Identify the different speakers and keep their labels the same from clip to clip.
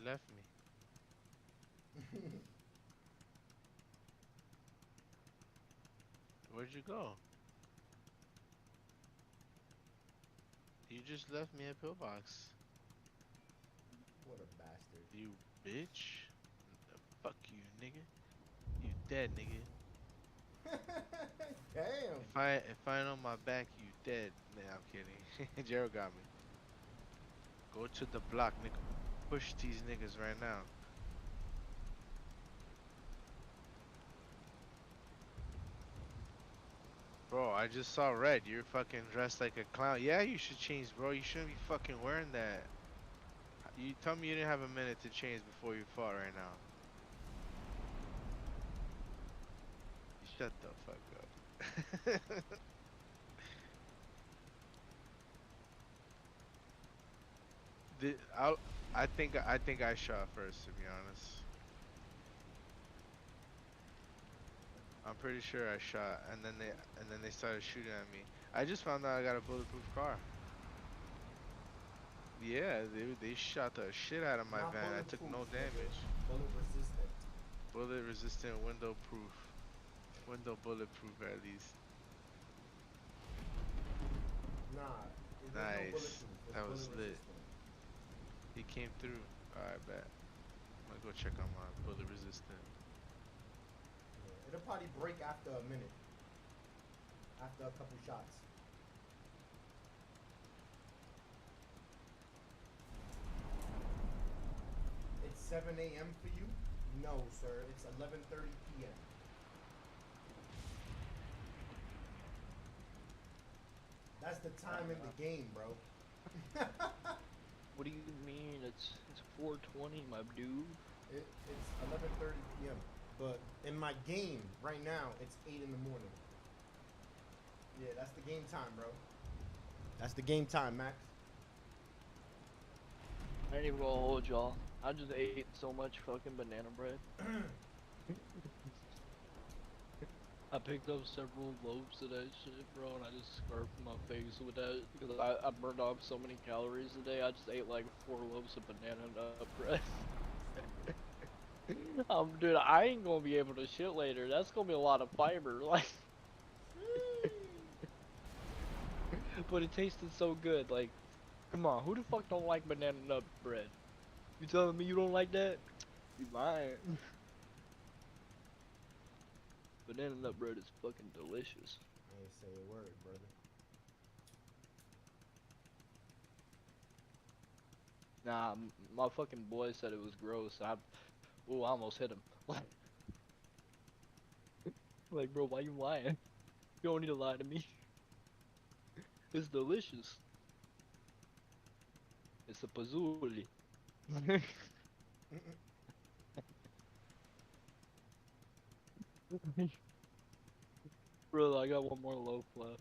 Speaker 1: left me. Where'd you go? You just left me a pillbox.
Speaker 2: What a bastard.
Speaker 1: You bitch. Fuck you, nigga. You dead, nigga.
Speaker 2: Damn.
Speaker 1: If I ain't on my back, you dead. Nah, I'm kidding. Gerald got me. Go to the block, nigga. Push these niggas right now. Bro, I just saw red. You're fucking dressed like a clown. Yeah, you should change, bro. You shouldn't be fucking wearing that. You tell me you didn't have a minute to change before you fought right now. Shut the fuck up. The, I I think I shot first, to be honest. I'm pretty sure I shot, and then they started shooting at me. I just found out I got a bulletproof car. Yeah, they shot the shit out of my
Speaker 2: Not
Speaker 1: van. I took
Speaker 2: bulletproof,
Speaker 1: no
Speaker 2: nigga.
Speaker 1: damage.
Speaker 2: Bullet resistant.
Speaker 1: Bullet resistant, window proof, window bulletproof at least.
Speaker 2: Nah, there's no
Speaker 1: Nice.
Speaker 2: bulletproof. It's
Speaker 1: That
Speaker 2: bullet
Speaker 1: was lit.
Speaker 2: resistant.
Speaker 1: He came through. Alright, bet. I'm gonna go check on my bullet resistant.
Speaker 2: Yeah. It'll probably break after a minute. After a couple shots. It's 7 a.m. for you? No, sir. It's 11:30 p.m. That's the time in the game, bro.
Speaker 3: What do you mean? It's 4:20, my dude.
Speaker 2: It's 11:30 p.m. But in my game right now, it's 8 in the morning. Yeah, that's the game time, bro. That's the game time, Max.
Speaker 3: I ain't even gonna hold y'all. I just ate so much fucking banana bread. I picked up several loaves of that shit, bro, and I just scarfed my face with that because I burned off so many calories a day. I just ate like 4 loaves of banana nut bread. Dude, I ain't gonna be able to shit later. That's gonna be a lot of fiber, like. But it tasted so good. Like, come on, who the fuck don't like banana nut bread? You telling me you don't like that? You lying. Banana nut bread is fucking delicious.
Speaker 2: I ain't say a word, brother.
Speaker 3: Nah, my fucking boy said it was gross. Ooh, I almost hit him. Like, bro, why you lying? You don't need to lie to me. It's delicious. It's a pazuli. Bro, I got one more loaf left.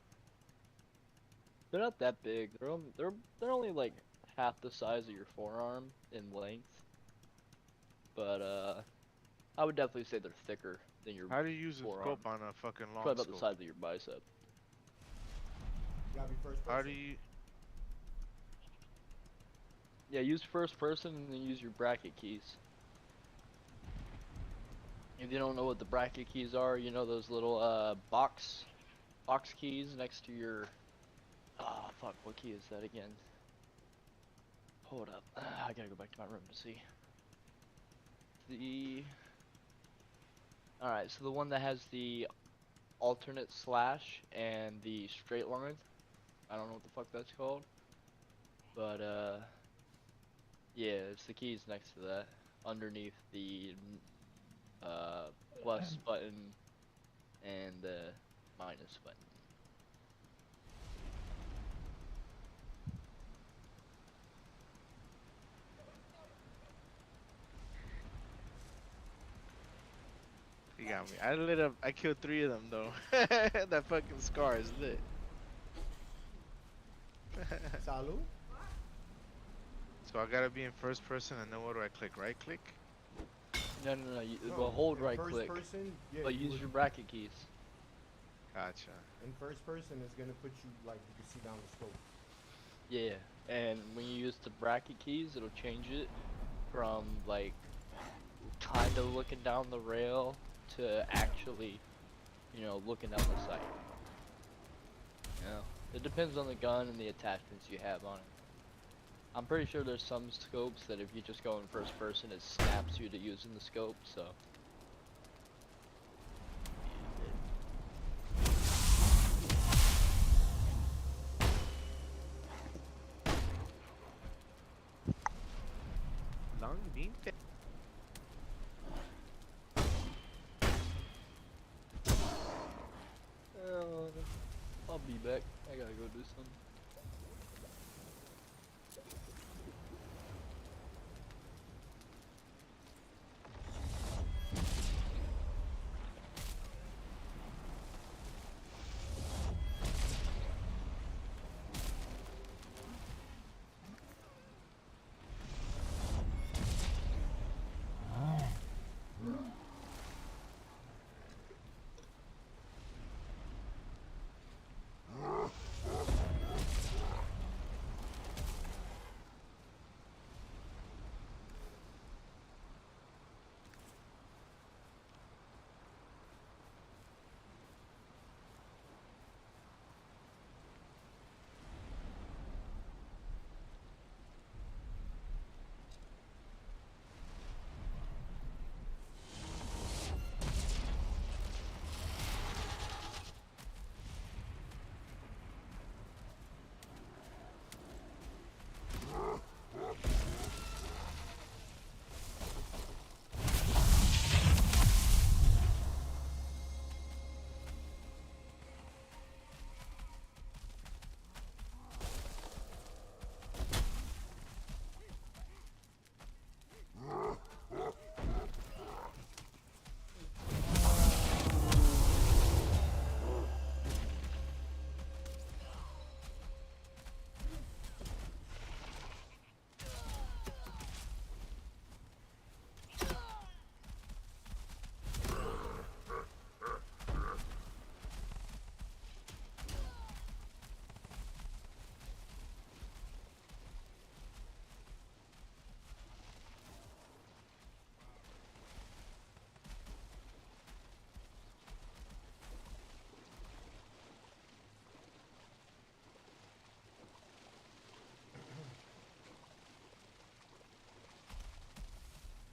Speaker 3: They're not that big. They're only like half the size of your forearm in length. But I would definitely say they're thicker than your
Speaker 1: How do you use a
Speaker 3: forearm.
Speaker 1: scope on a fucking long
Speaker 3: Probably about the
Speaker 1: scope?
Speaker 3: size of your bicep.
Speaker 2: You gotta be first
Speaker 1: How do
Speaker 2: person.
Speaker 1: you?
Speaker 3: Yeah, use first person and then use your bracket keys. If you don't know what the bracket keys are, you know those little box keys next to your fuck, what key is that again? Hold up. I gotta go back to my room to see. The Alright, so the one that has the alternate slash and the straight line. I don't know what the fuck that's called. But yeah, it's the keys next to that. Underneath the uh plus button and the minus button.
Speaker 1: You got me. I lit up. I killed 3 of them though. That fucking scar is lit.
Speaker 2: Salud.
Speaker 1: So I gotta be in first person, and then what do I click? Right click?
Speaker 3: No.
Speaker 2: No,
Speaker 3: Well, hold
Speaker 2: in
Speaker 3: right
Speaker 2: first
Speaker 3: click,
Speaker 2: person, yeah,
Speaker 3: but
Speaker 2: you
Speaker 3: use
Speaker 2: would.
Speaker 3: your bracket keys.
Speaker 1: Gotcha.
Speaker 2: In first person, it's gonna put you like you can see down the scope.
Speaker 3: Yeah, and when you use the bracket keys, it'll change it from like kind of looking down the rail to actually, looking down the sight. It depends on the gun and the attachments you have on it. I'm pretty sure there's some scopes that if you just go in first person, it snaps you to using the scope, so.
Speaker 1: Long bean.
Speaker 3: I'll be back. I gotta go do something.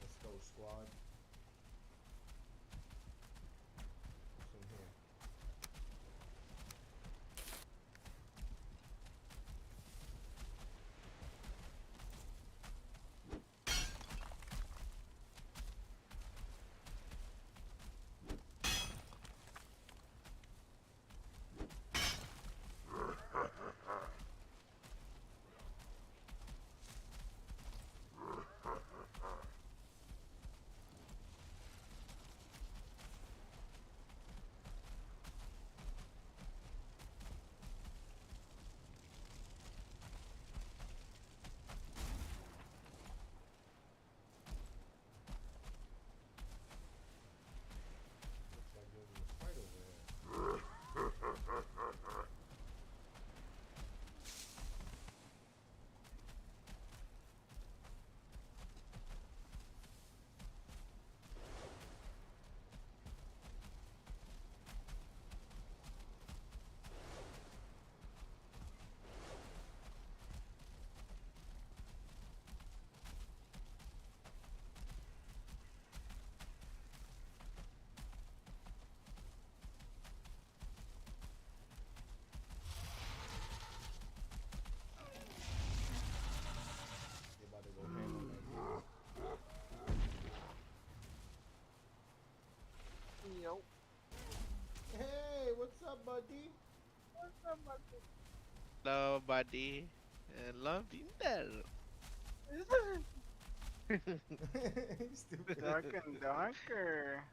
Speaker 2: Let's go, squad. What's in here? Looks like there's a fight over there. They about to go ham on that.
Speaker 4: Yo.
Speaker 2: Hey, what's up, buddy?
Speaker 4: What's up, buddy?
Speaker 1: Hello, buddy. Long bean.
Speaker 2: Stupid.
Speaker 4: Dark and darker.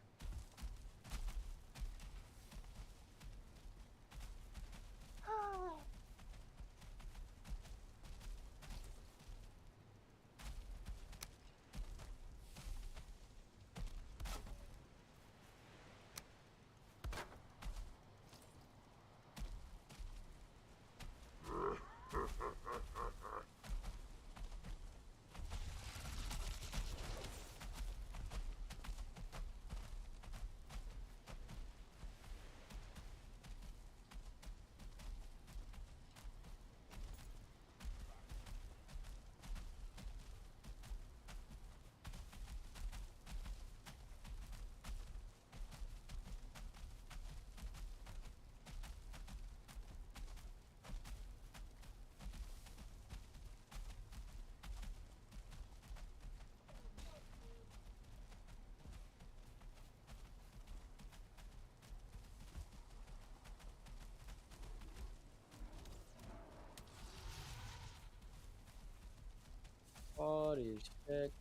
Speaker 5: Holy shit.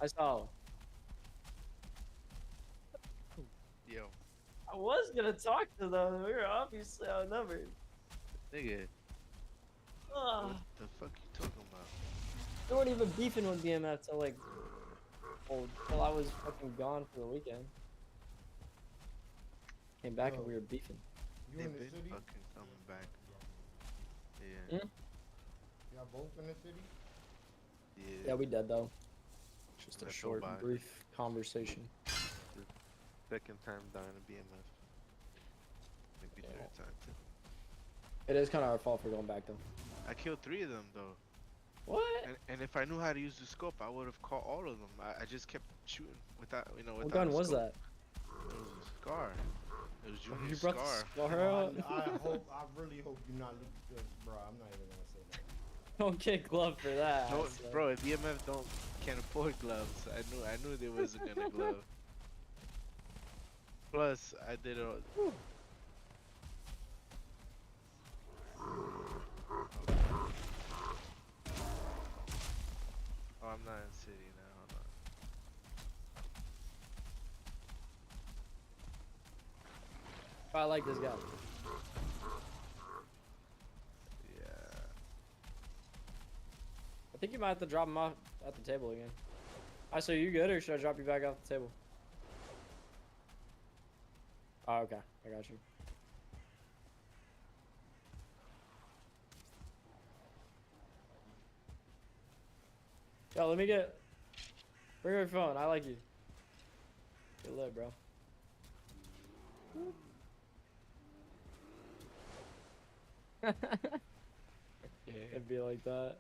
Speaker 5: I saw.
Speaker 1: Yo,
Speaker 5: I was gonna talk to them. We were obviously outnumbered.
Speaker 1: nigga,
Speaker 5: Ugh.
Speaker 1: what the fuck you talking about?
Speaker 5: They weren't even beefing with BMF till like, well, till I was fucking gone for the weekend. Came back and
Speaker 2: Yo.
Speaker 5: we were beefing.
Speaker 2: You
Speaker 1: They
Speaker 2: in the
Speaker 1: been
Speaker 2: city?
Speaker 1: fucking coming back. Yeah,
Speaker 2: Y'all both in the city?
Speaker 1: yeah.
Speaker 5: Yeah, we did though. Just a
Speaker 1: That's
Speaker 5: short,
Speaker 1: all by.
Speaker 5: brief conversation.
Speaker 1: Second time dying a BMF. Maybe
Speaker 5: Yeah.
Speaker 1: third time too.
Speaker 5: It is kind of our fault for going back though.
Speaker 1: I killed 3 of them though.
Speaker 5: What?
Speaker 1: And if I knew how to use the scope, I would have caught all of them. I just kept shooting without, without
Speaker 5: What gun
Speaker 1: a
Speaker 5: was
Speaker 1: scope.
Speaker 5: that?
Speaker 1: It was a Scar. It was
Speaker 5: Oh,
Speaker 1: Junior
Speaker 5: you brought
Speaker 1: Scar.
Speaker 5: the scar out?
Speaker 2: I really hope you're not looking, bro. I'm not even gonna say that.
Speaker 5: Don't get glove for that.
Speaker 1: No,
Speaker 5: so.
Speaker 1: bro, if BMF can't afford gloves, I knew they wasn't gonna glove. Plus, I did a. Oh, I'm not in city now. Hold on.
Speaker 5: I like this guy.
Speaker 1: Yeah.
Speaker 5: I think you might have to drop him off at the table again. Alright, so you good or should I drop you back off the table? Oh, okay. I got you. Yo, let me get... Bring your phone. I like you. Good lit, bro. It'd be like that.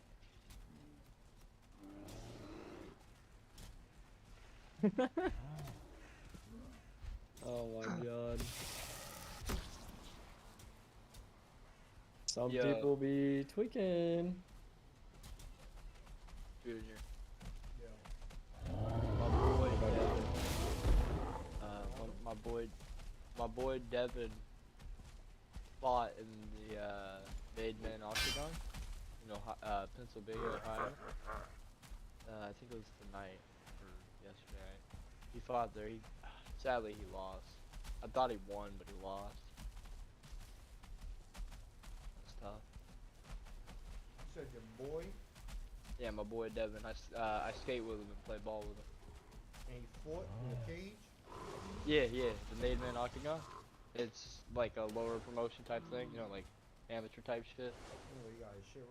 Speaker 5: Oh my god. Some
Speaker 3: Yeah.
Speaker 5: people be tweaking.
Speaker 3: Junior.
Speaker 2: Yeah.
Speaker 3: My boy Devin. My boy Devin fought in the Made Man Octagon. You know, Pennsylvania, Ohio. I think it was tonight or yesterday. He fought there. Sadly he lost. I thought he won, but he lost. That's tough.
Speaker 2: You said your boy,
Speaker 3: Yeah, my boy Devin. I skate with him and play ball with him.
Speaker 2: and he fought in the cage.
Speaker 3: Yeah, the Made Man Octagon. It's like a lower promotion type thing, you know, like amateur type shit.
Speaker 2: Oh, you got his shit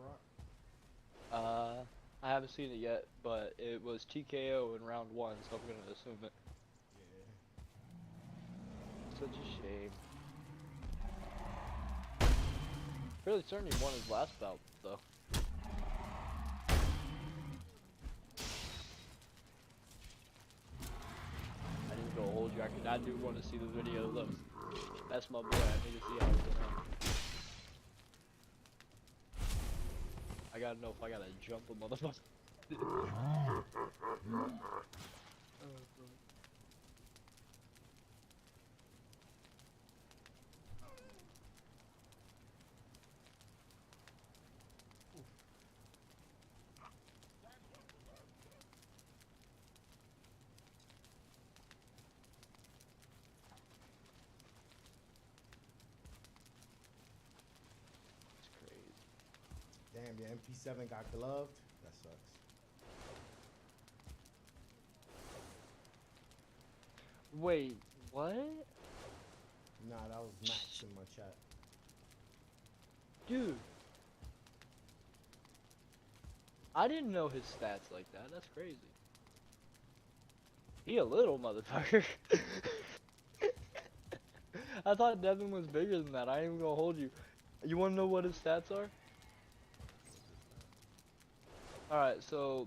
Speaker 2: rock.
Speaker 3: I haven't seen it yet, but it was TKO in round 1, so I'm gonna assume it.
Speaker 2: Yeah.
Speaker 3: Such a shame. Fairly certain he won his last bout, though. I didn't go hold you. I do want to see the video, though. That's my boy. I need to see how it's going on. I gotta know if I gotta jump a motherfucker. It's crazy.
Speaker 2: Damn, your MP7 got gloved. That sucks.
Speaker 3: Wait, what?
Speaker 2: Nah, that was Max in my chat.
Speaker 3: Dude. I didn't know his stats like that. That's crazy. He a little motherfucker. I thought Devin was bigger than that. I ain't even gonna hold you. You wanna know what his stats are? Alright, so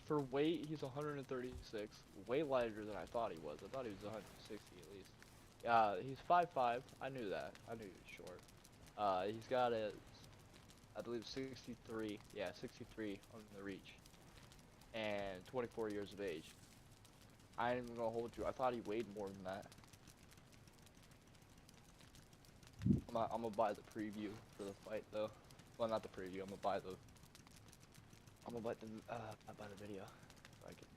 Speaker 3: for weight, he's 136. Way lighter than I thought he was. I thought he was 160 at least. He's 5'5". I knew that. I knew he was short. He's got I believe 63. Yeah, 63 on the reach. And 24 years of age. I ain't even gonna hold you. I thought he weighed more than that. I'm gonna buy the preview for the fight though. Well, not the preview. I'm gonna buy the. I'm gonna buy the. I buy the video. So I can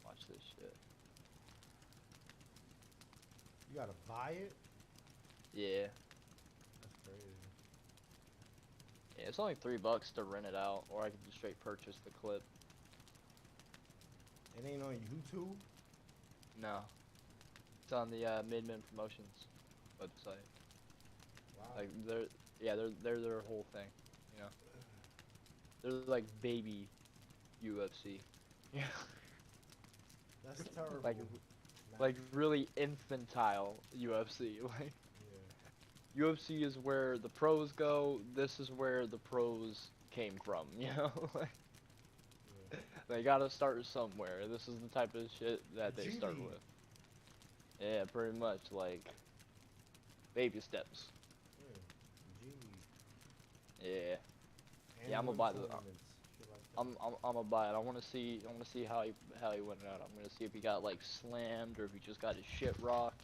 Speaker 3: watch this shit.
Speaker 2: You gotta buy it?
Speaker 3: Yeah.
Speaker 2: That's crazy.
Speaker 3: Yeah, it's only $3 to rent it out, or I can just straight purchase the clip.
Speaker 2: It ain't on YouTube?
Speaker 3: No. It's on the Midman Promotions website.
Speaker 2: Wow.
Speaker 3: Like they're their whole thing, you know. They're like baby UFC. Yeah.
Speaker 2: That's terrible.
Speaker 3: Like really infantile UFC. Like
Speaker 2: Yeah.
Speaker 3: UFC is where the pros go. This is where the pros came from. You know. Like,
Speaker 2: Yeah.
Speaker 3: they gotta start somewhere. This is the type of shit that they start
Speaker 2: G-League.
Speaker 3: with. Yeah, pretty much like baby steps.
Speaker 2: Yeah. G-League.
Speaker 3: Yeah.
Speaker 2: And
Speaker 3: Yeah, I'm gonna
Speaker 2: win
Speaker 3: buy the.
Speaker 2: tournaments, shit like that.
Speaker 3: I'm gonna buy it. I wanna see how he went out. I'm gonna see if he got like slammed or if he just got his shit rocked.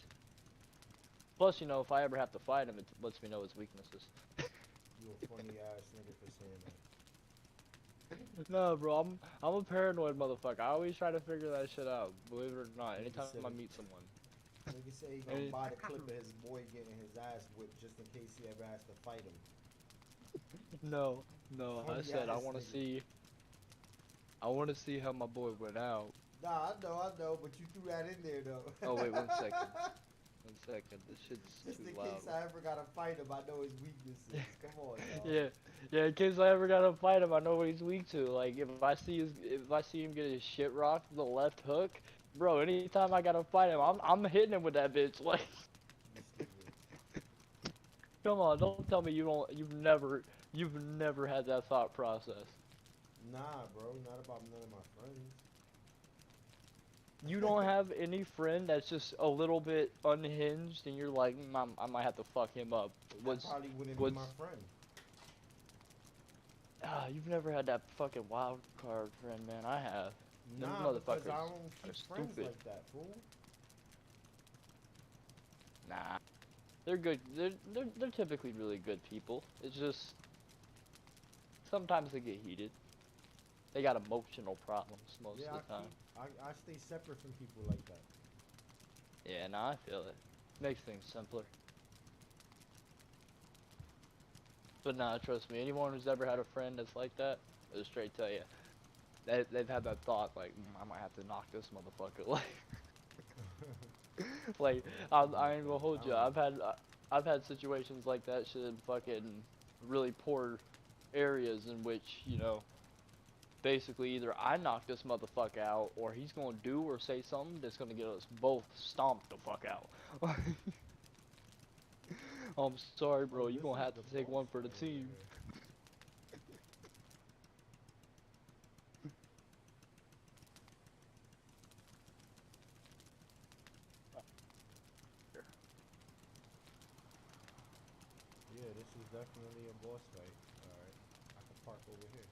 Speaker 3: Plus, you know, if I ever have to fight him, it lets me know his weaknesses.
Speaker 2: You a funny ass nigga for saying that.
Speaker 3: No, bro, I'm a paranoid motherfucker. I always try to figure that shit out. Believe it or not,
Speaker 2: Nigga
Speaker 3: anytime
Speaker 2: said
Speaker 3: I
Speaker 2: it.
Speaker 3: meet someone.
Speaker 2: Nigga say he gonna buy the clip of his boy getting his ass whipped just in case he ever has to fight him.
Speaker 3: No, I
Speaker 2: Funny
Speaker 3: said I
Speaker 2: ass
Speaker 3: wanna
Speaker 2: nigga.
Speaker 3: see. I wanna see how my boy went out.
Speaker 2: Nah, I know, but you threw that in there though.
Speaker 3: Oh wait, 1 second. 1 second. This shit's
Speaker 2: Just
Speaker 3: too
Speaker 2: in
Speaker 3: loud.
Speaker 2: case I ever gotta fight him, I know his weaknesses. Come on, dog.
Speaker 3: Yeah. In case I ever gotta fight him, I know what he's weak to. Like if I see him get his shit rocked with the left hook, bro. Anytime I gotta fight him, I'm hitting him with that bitch. Like,
Speaker 2: This nigga.
Speaker 3: come on, don't tell me you've never had that thought process.
Speaker 2: Nah, bro, not about none of my friends.
Speaker 3: You don't have any friend that's just a little bit unhinged, and you're like, I might have to fuck him up.
Speaker 2: That probably wouldn't be my friend.
Speaker 3: You've never had that fucking wild card friend, man. I have. Them
Speaker 2: Nah, because
Speaker 3: motherfuckers
Speaker 2: I don't keep
Speaker 3: are
Speaker 2: friends
Speaker 3: stupid.
Speaker 2: like that, fool.
Speaker 3: Nah, they're good. They're typically really good people. It's just sometimes they get heated. They got emotional problems most of the time.
Speaker 2: I stay separate from people like that.
Speaker 3: Yeah, nah, I feel it. Makes things simpler. But nah, trust me, anyone who's ever had a friend that's like that, they'll straight tell you. They've had that thought, like, I might have to knock this motherfucker. Like, I ain't gonna hold you. I've had situations like that shit in fucking really poor areas in which, you know, basically either I knock this motherfucker out or he's gonna do or say something that's gonna get us both stomped the fuck out. I'm sorry, bro. You're gonna have to take one for the team.
Speaker 2: Yeah, this is definitely a boss fight. Alright, I can park over here.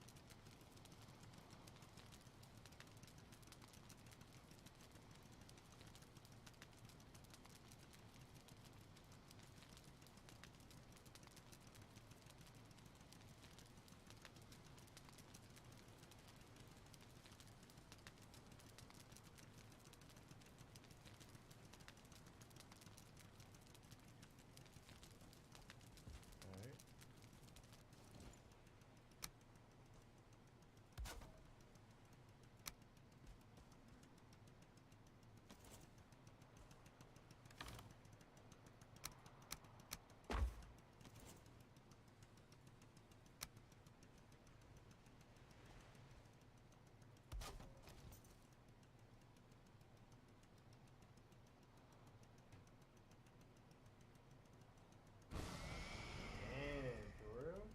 Speaker 2: Alright. Damn, for real?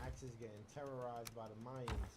Speaker 2: Max is getting terrorized by the Mayans.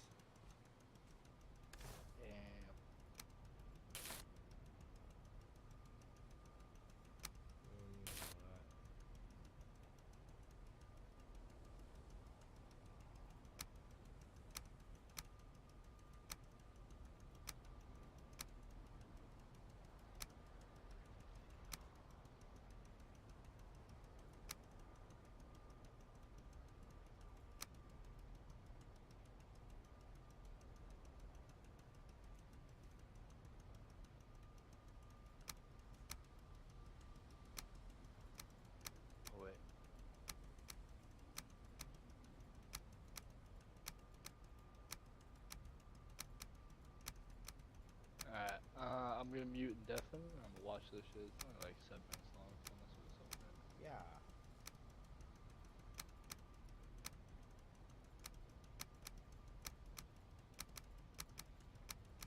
Speaker 3: this shit. It's only like 7 minutes long, so unless it was something.
Speaker 2: Yeah.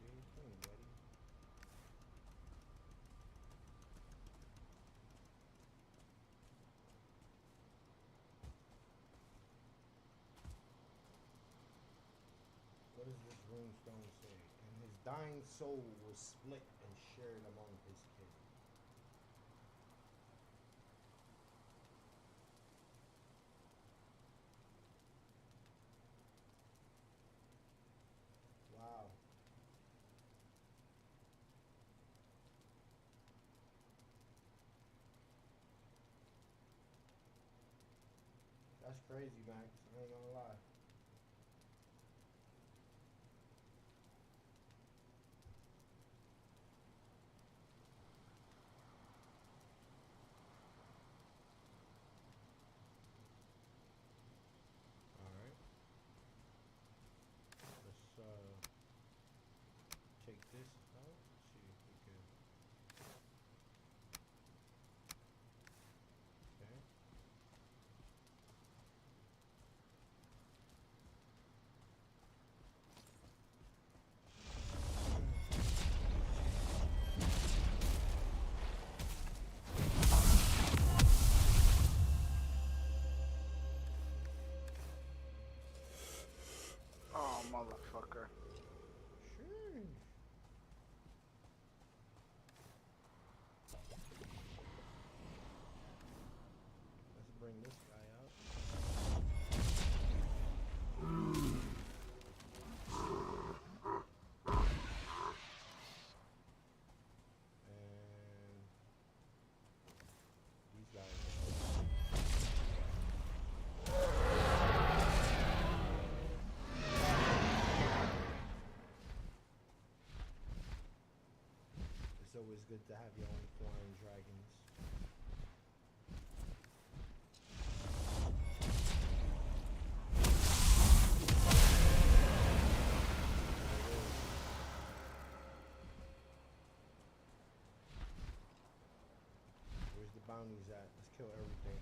Speaker 2: Do your thing, buddy. What does this runestone say? And his dying soul was split and shared among his kin. Wow. That's crazy, Max. I ain't gonna lie. Alright. Let's take this out. See if we can. Okay.
Speaker 4: Oh, motherfucker.
Speaker 2: Sure. Let's bring this guy out. And these guys It's always good to have your own flying dragons. Where's the bounties at? Let's kill everything.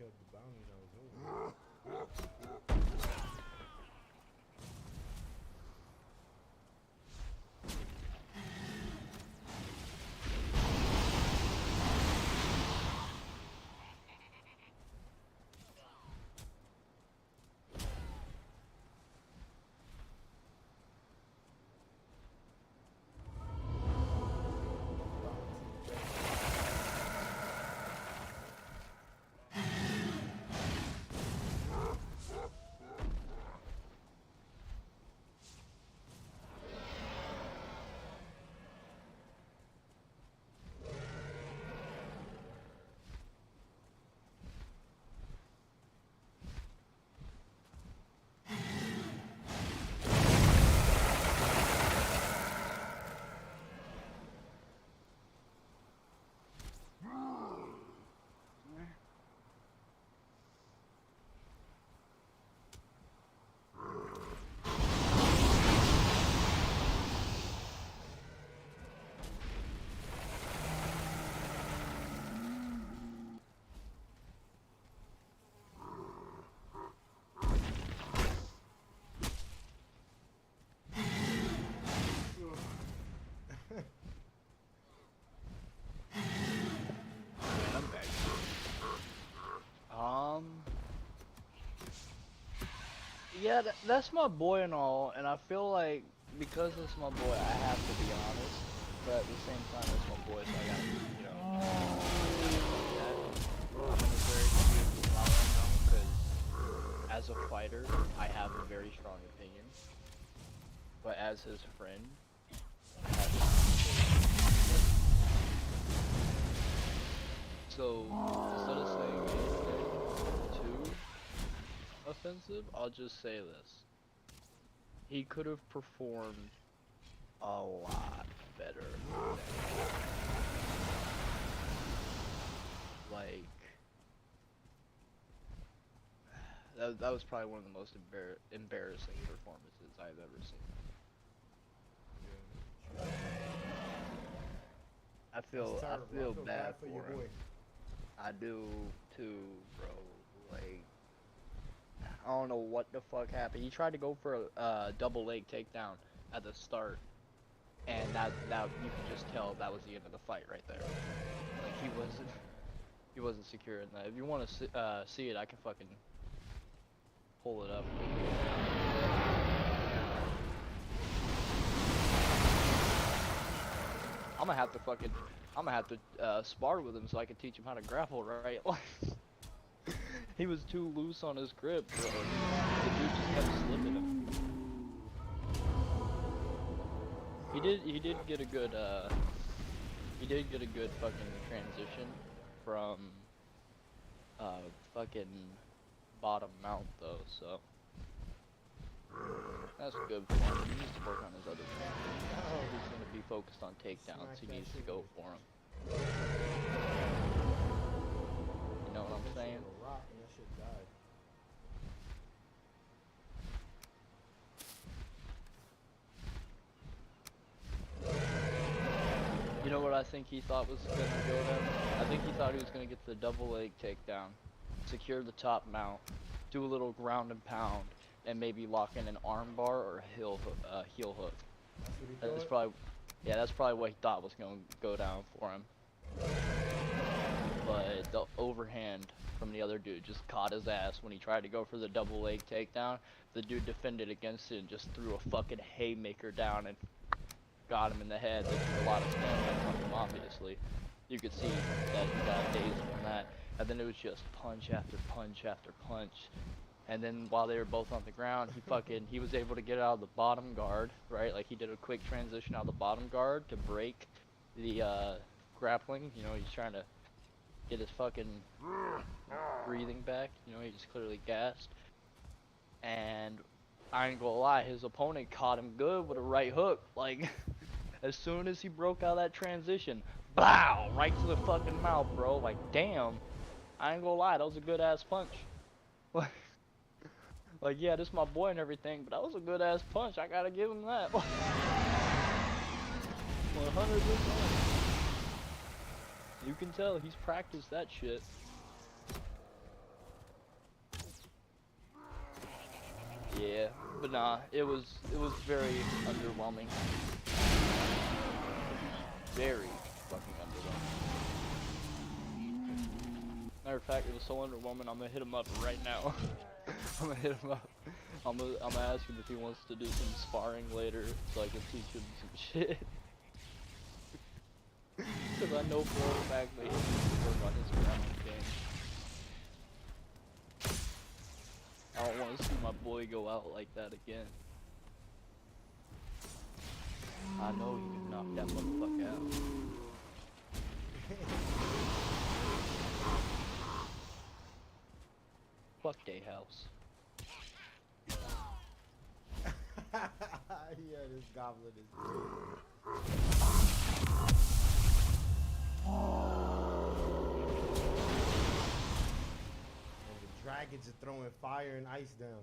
Speaker 2: killed the bounties, I was over.
Speaker 3: I'm back. Yeah, that's my boy and all, and I feel like because it's my boy, I have to be honest. But at the same time, it's my boy, so I gotta, you know. I'm in a very confused spot right now because, as a fighter, I have a very strong opinion. But as his friend, I have. So instead of saying anything too offensive, I'll just say this. He could have performed a lot better. Like, that was probably one of the most embarrassing performances I've ever seen. I feel bad for
Speaker 2: your
Speaker 3: him.
Speaker 2: boy.
Speaker 3: I do too, bro. Like, I don't know what the fuck happened. He tried to go for a double leg takedown at the start, and that you can just tell that was the end of the fight right there. Like he wasn't secure in that. If you want to see it, I can fucking pull it up. I'm gonna have to spar with him so I can teach him how to grapple, right? He was too loose on his grip, bro. The dude just kept slipping him. He did get a good fucking transition from fucking bottom mount though, so that's good for him. He needs to work on his other things. He's gonna be focused on takedowns. He needs to go for him. You know what I'm saying? You know what I think he thought was gonna go down? I think he thought he was gonna get the double leg takedown, secure the top mount, do a little ground and pound, and maybe lock in an arm bar or a heel hook. That's probably what he thought was gonna go down for him. But the overhand from the other dude just caught his ass when he tried to go for the double leg takedown. The dude defended against it and just threw a fucking haymaker down and got him in the head. That took a lot of stamina from him, obviously. You could see that he got dazed from that. And then it was just punch after punch after punch. And then while they were both on the ground, he was able to get out of the bottom guard, right? Like he did a quick transition out of the bottom guard to break the grappling. You know, he's trying to get his fucking breathing back. You know, he just clearly gassed. And I ain't gonna lie, his opponent caught him good with a right hook. Like, as soon as he broke out of that transition, blow, right to the fucking mouth, bro. Like, damn. I ain't gonna lie, that was a good ass punch. Like, yeah, this is my boy and everything, but that was a good ass punch. I gotta give him that. 100%. You can tell he's practiced that shit. Yeah, but nah, it was very underwhelming. Very fucking underwhelming. Matter of fact, it was so underwhelming. I'm gonna hit him up right now. I'm gonna hit him up. I'm gonna ask him if he wants to do some sparring later, so I can teach him some shit. Cause I know for a fact that he needs to work on his ground game. I don't want to see my boy go out like that again. I know he can knock that motherfucker out. Fuck Day House.
Speaker 2: Yeah, this goblin is crazy. And the dragons are throwing fire and ice down.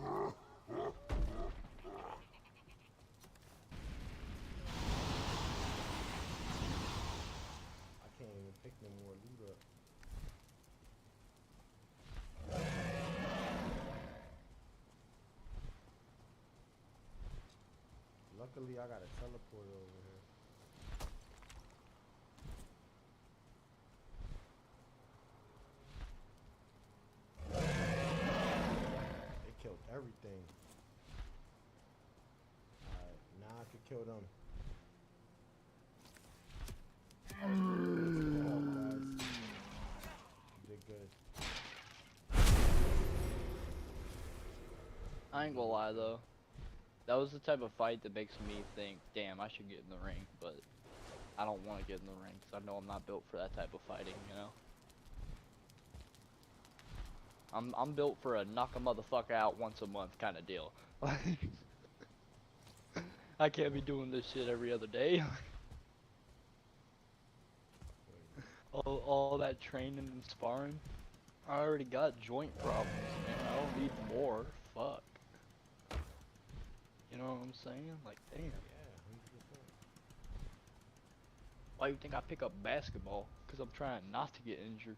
Speaker 2: I can't even pick no more loot up. Luckily, I got a teleporter over here. They killed everything. Alright, now I can kill them. Good job, guys. You did good.
Speaker 3: I ain't gonna lie though. That was the type of fight that makes me think, damn, I should get in the ring, but I don't want to get in the ring because I know I'm not built for that type of fighting, you know? I'm built for a knock a motherfucker out once a month kind of deal. I can't be doing this shit every other day. all that training and sparring. I already got joint problems, man. I don't need more. Fuck. You know what I'm saying? Like, damn.
Speaker 2: Yeah, 100%.
Speaker 3: Why you think I pick up basketball? Because I'm trying not to get injured.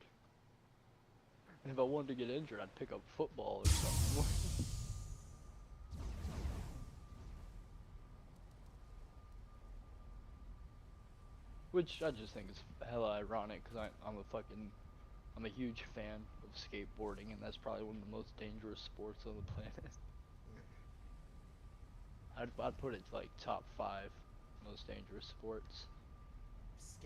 Speaker 3: And if I wanted to get injured, I'd pick up football or something. Which I just think is hella ironic because I'm a huge fan of skateboarding, and that's probably one of the most dangerous sports on the planet. I'd put it like top 5 most dangerous sports.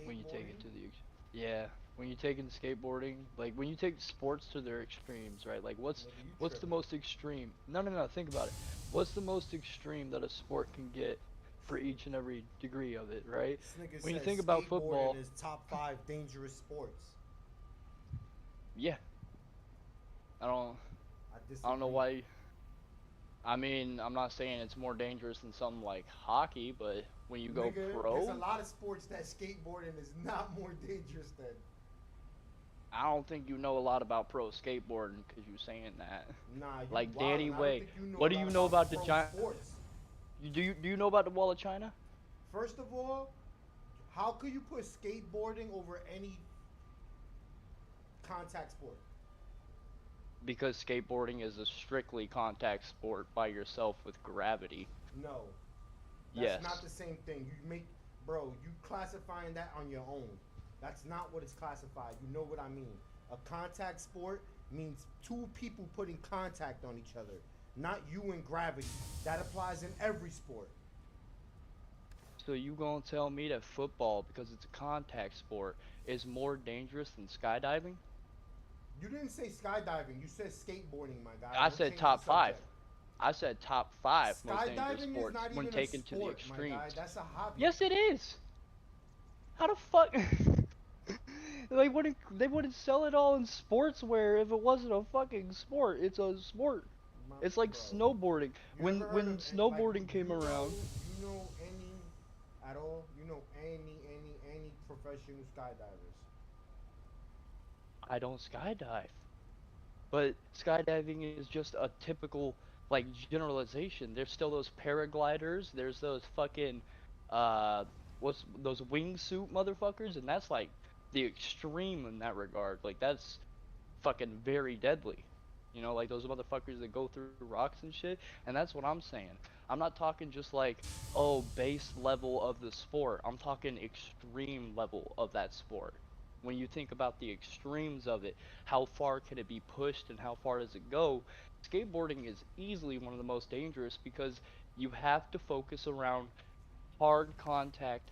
Speaker 3: When you take it to the yeah, when you take in skateboarding, like when you take sports to their extremes, right? Like what's the most extreme? No, think about it. What's the most extreme that a sport can get for each and every degree of it, right?
Speaker 2: This nigga
Speaker 3: When you
Speaker 2: says
Speaker 3: think about football,
Speaker 2: skateboarding is top 5 dangerous sports.
Speaker 3: yeah. I don't know
Speaker 2: disagree.
Speaker 3: why. I mean, I'm not saying it's more dangerous than something like hockey, but when you go pro,
Speaker 2: there's a lot of sports that skateboarding is not more dangerous than.
Speaker 3: I don't think you know a lot about pro skateboarding because you're saying that.
Speaker 2: Nah, you
Speaker 3: like
Speaker 2: wild,
Speaker 3: Danny
Speaker 2: I don't
Speaker 3: Way.
Speaker 2: think you know
Speaker 3: What
Speaker 2: a
Speaker 3: do you
Speaker 2: lot
Speaker 3: know about the
Speaker 2: pro
Speaker 3: giant?
Speaker 2: sports.
Speaker 3: Do you know about the Wall of China?
Speaker 2: First of all, how could you put skateboarding over any contact sport?
Speaker 3: Because skateboarding is a strictly contact sport by yourself with gravity.
Speaker 2: No. That's not the same thing. You classifying that on your own. That's not what it's classified. You know what I mean. A contact sport means 2 people putting contact on each other, not you and gravity. That applies in every sport.
Speaker 3: So you gonna tell me that football, because it's a contact sport, is more dangerous than skydiving?
Speaker 2: You didn't say skydiving. You said skateboarding, my guy.
Speaker 3: I said top 5. I said top 5 most dangerous sports when taken to the extremes.
Speaker 2: My guy. That's a hobby.
Speaker 3: Yes, it is. How the fuck? They wouldn't sell it all in sportswear if it wasn't a fucking sport. It's a sport. It's like snowboarding. When snowboarding came around.
Speaker 2: You know any at all? You know any professional skydivers?
Speaker 3: I don't skydive. But skydiving is just a typical like generalization. There's still those paragliders. There's those fucking what's those wingsuit motherfuckers, and that's like the extreme in that regard. Like that's fucking very deadly. You know, like those motherfuckers that go through rocks and shit. And that's what I'm saying. I'm not talking just like, oh, base level of the sport. I'm talking extreme level of that sport. When you think about the extremes of it, how far can it be pushed and how far does it go? Skateboarding is easily one of the most dangerous because you have to focus around hard contact,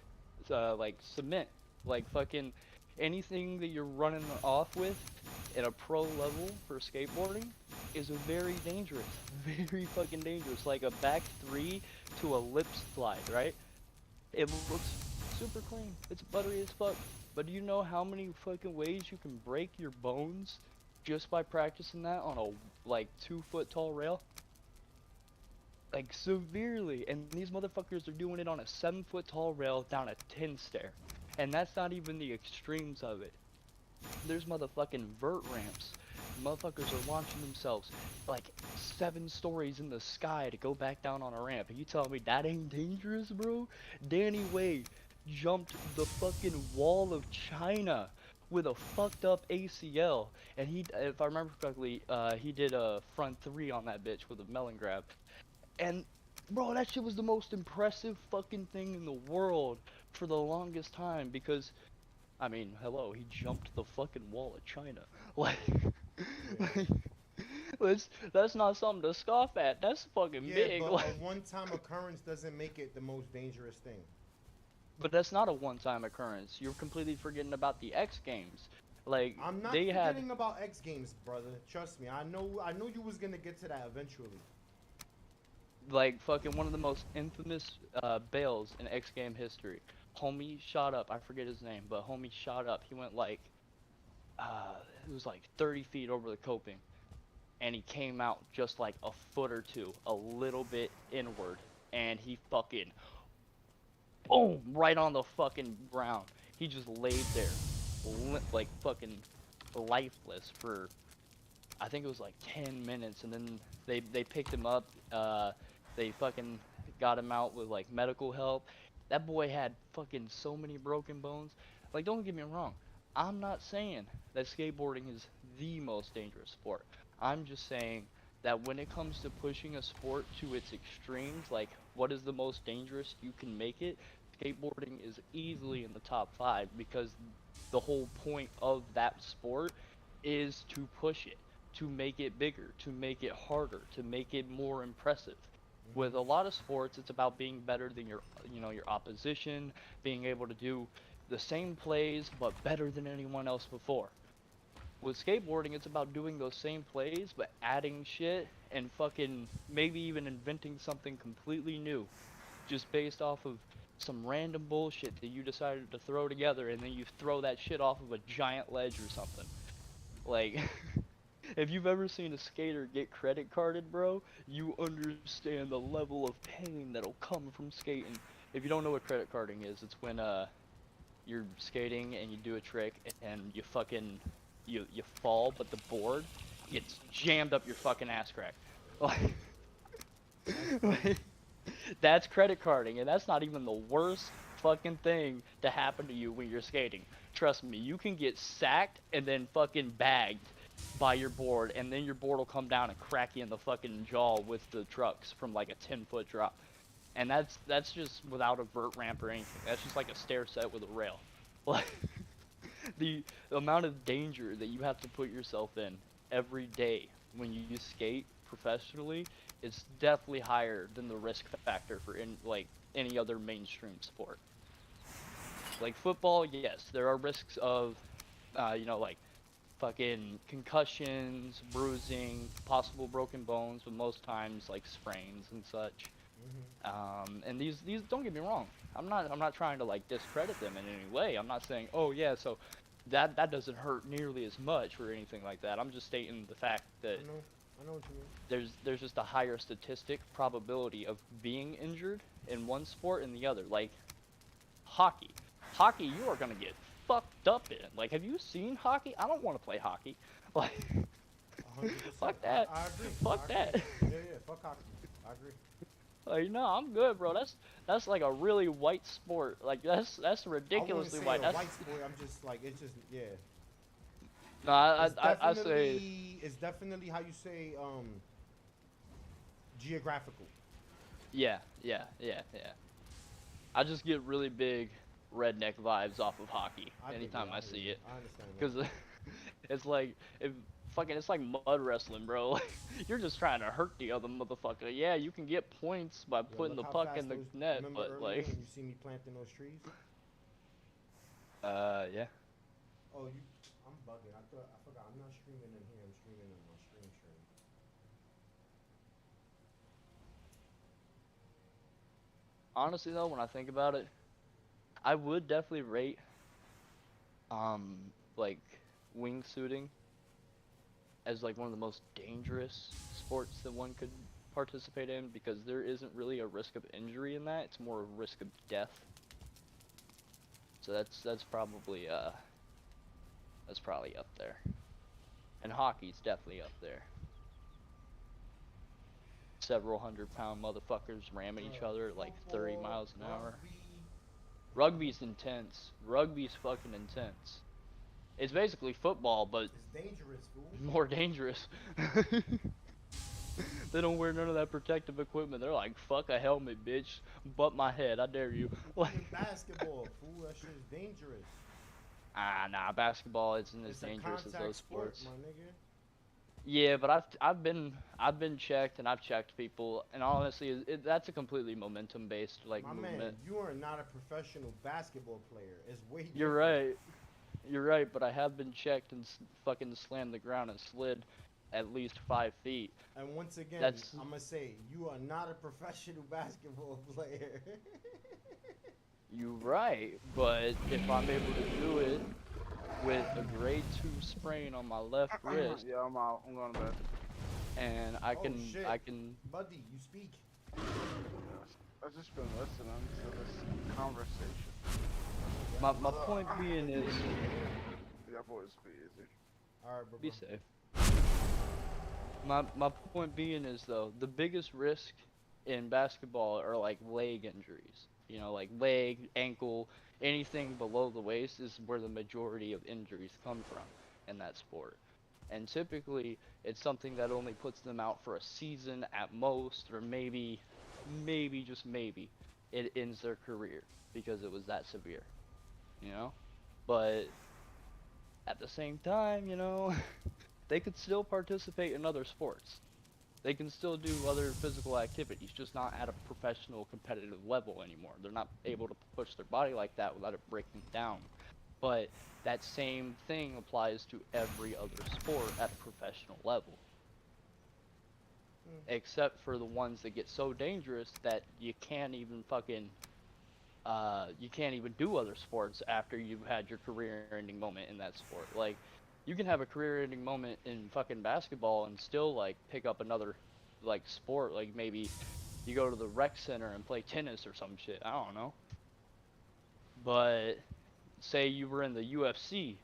Speaker 3: like cement, like fucking anything that you're running off with at a pro level for skateboarding is very dangerous, very fucking dangerous. Like a back three to a lip slide, right? It looks super clean. It's buttery as fuck. But do you know how many fucking ways you can break your bones just by practicing that on a like 2 foot tall rail? Like severely, and these motherfuckers are doing it on a 7 foot tall rail down a 10 stair, and that's not even the extremes of it. There's motherfucking vert ramps. Motherfuckers are launching themselves like 7 stories in the sky to go back down on a ramp, and you telling me that ain't dangerous, bro? Danny Way jumped the fucking wall of China with a fucked up ACL, and he, if I remember correctly, he did a front 3 on that bitch with a melon grab. And, bro, that shit was the most impressive fucking thing in the world for the longest time because, I mean, hello, he jumped the fucking wall of China. Like, that's not something to scoff at. That's fucking big.
Speaker 2: But
Speaker 3: Like,
Speaker 2: a one-time occurrence doesn't make it the most dangerous thing.
Speaker 3: but that's not a one-time occurrence. You're completely forgetting about the X Games. Like,
Speaker 2: I'm not
Speaker 3: they had
Speaker 2: forgetting about X Games, brother. Trust me. I know you was gonna get to that eventually.
Speaker 3: like fucking one of the most infamous bails in X Game history. Homie shot up. I forget his name, but homie shot up. He went like, it was like 30 feet over the coping, and he came out just like a foot or two, a little bit inward, and he fucking, boom, right on the fucking ground. He just laid there, like fucking lifeless for, I think it was like 10 minutes, and then they picked him up. They fucking got him out with like medical help. That boy had fucking so many broken bones. Like, don't get me wrong. I'm not saying that skateboarding is the most dangerous sport. I'm just saying that when it comes to pushing a sport to its extremes, like what is the most dangerous you can make it, skateboarding is easily in the top 5 because the whole point of that sport is to push it, to make it bigger, to make it harder, to make it more impressive. With a lot of sports, it's about being better than your, your opposition, being able to do the same plays but better than anyone else before. With skateboarding, it's about doing those same plays but adding shit and fucking maybe even inventing something completely new, just based off of some random bullshit that you decided to throw together, and then you throw that shit off of a giant ledge or something. Like, if you've ever seen a skater get credit carded, bro, you understand the level of pain that'll come from skating. If you don't know what credit carding is, it's when you're skating and you do a trick and you fucking you fall, but the board gets jammed up your fucking ass crack. Like, that's credit carding, and that's not even the worst fucking thing to happen to you when you're skating. Trust me, you can get sacked and then fucking bagged by your board, and then your board will come down and crack you in the fucking jaw with the trucks from like a 10-foot drop. And that's just without a vert ramp or anything. That's just like a stair set with a rail. Like, the amount of danger that you have to put yourself in every day when you skate professionally is definitely higher than the risk factor for like any other mainstream sport. Like football, yes, there are risks of, like fucking concussions, bruising, possible broken bones, but most times like sprains and such. And these don't get me wrong. I'm not trying to like discredit them in any way. I'm not saying, oh yeah, so that doesn't hurt nearly as much or anything like that. I'm just stating the fact that
Speaker 2: I know what you mean.
Speaker 3: there's just a higher statistic probability of being injured in one sport and the other. Like hockey. Hockey, you are gonna get fucked up in. Like, have you seen hockey? I don't want to play hockey. Like,
Speaker 2: 100%.
Speaker 3: fuck that.
Speaker 2: I agree.
Speaker 3: Fuck that.
Speaker 2: Yeah, fuck hockey. I agree.
Speaker 3: Like, no, I'm good, bro. That's like a really white sport. Like, that's
Speaker 2: I wouldn't
Speaker 3: ridiculously
Speaker 2: say
Speaker 3: white.
Speaker 2: a
Speaker 3: That's
Speaker 2: white sport. I'm just like it's just yeah.
Speaker 3: no, I say
Speaker 2: It's definitely how you say geographical.
Speaker 3: yeah, yeah, yeah, yeah. I just get really big redneck vibes off of hockey anytime I see it,
Speaker 2: I understand that.
Speaker 3: because it's like it's like mud wrestling, bro. Like, you're just trying to hurt the other motherfucker. Yeah, you can get points by
Speaker 2: Yo,
Speaker 3: putting
Speaker 2: look
Speaker 3: the
Speaker 2: how
Speaker 3: puck
Speaker 2: fast
Speaker 3: in the
Speaker 2: those.
Speaker 3: net,
Speaker 2: Remember
Speaker 3: but
Speaker 2: earlier
Speaker 3: like,
Speaker 2: when you see me planting those trees?
Speaker 3: yeah.
Speaker 2: Oh, you. I'm bugging. I forgot. I'm not streaming in here. I'm streaming on my stream.
Speaker 3: Honestly though, when I think about it, I would definitely rate like wingsuiting as like one of the most dangerous sports that one could participate in, because there isn't really a risk of injury in that. It's more a risk of death. So that's probably up there. And hockey's definitely up there. Several 100-pound motherfuckers ramming each other at like 30
Speaker 2: Football,
Speaker 3: miles an hour.
Speaker 2: rugby.
Speaker 3: Rugby's intense. Rugby's fucking intense. It's basically football, but
Speaker 2: It's dangerous, fool.
Speaker 3: more dangerous. They don't wear none of that protective equipment. They're like, fuck a helmet, bitch. Butt my head, I dare you.
Speaker 2: Even basketball, fool. That shit is dangerous.
Speaker 3: Nah, basketball isn't as
Speaker 2: It's a
Speaker 3: dangerous as
Speaker 2: contact
Speaker 3: those
Speaker 2: sport,
Speaker 3: sports.
Speaker 2: my nigga.
Speaker 3: Yeah, but I've been checked, and I've checked people, and honestly, that's a completely momentum based like
Speaker 2: My
Speaker 3: movement.
Speaker 2: man, you are not a professional basketball player. It's way different.
Speaker 3: You're right. You're right, but I have been checked and fucking slammed the ground and slid at least 5 feet.
Speaker 2: And once again,
Speaker 3: That's
Speaker 2: I'm gonna say you are not a professional basketball player.
Speaker 3: you're right, but if I'm able to do it with a grade 2 sprain on my left wrist,
Speaker 4: Yeah, I'm out. I'm going to bed.
Speaker 3: and
Speaker 2: Oh, shit.
Speaker 3: I can.
Speaker 2: Buddy, you speak.
Speaker 4: I've just been listening to this conversation.
Speaker 3: My point being is,
Speaker 4: Your voice be easy.
Speaker 2: Alright, bro.
Speaker 3: be safe. My point being is though, the biggest risk in basketball are like leg injuries. You know, like leg, ankle, anything below the waist is where the majority of injuries come from in that sport. And typically, it's something that only puts them out for a season at most, or maybe just maybe, it ends their career because it was that severe. You know? But at the same time, you know, they could still participate in other sports. They can still do other physical activities, just not at a professional competitive level anymore. They're not able to push their body like that without it breaking down. But that same thing applies to every other sport at a professional level. Except for the ones that get so dangerous that you can't even you can't even do other sports after you've had your career-ending moment in that sport. Like, you can have a career-ending moment in fucking basketball and still like pick up another like sport. Like maybe you go to the rec center and play tennis or some shit. I don't know. But say you were in the UFC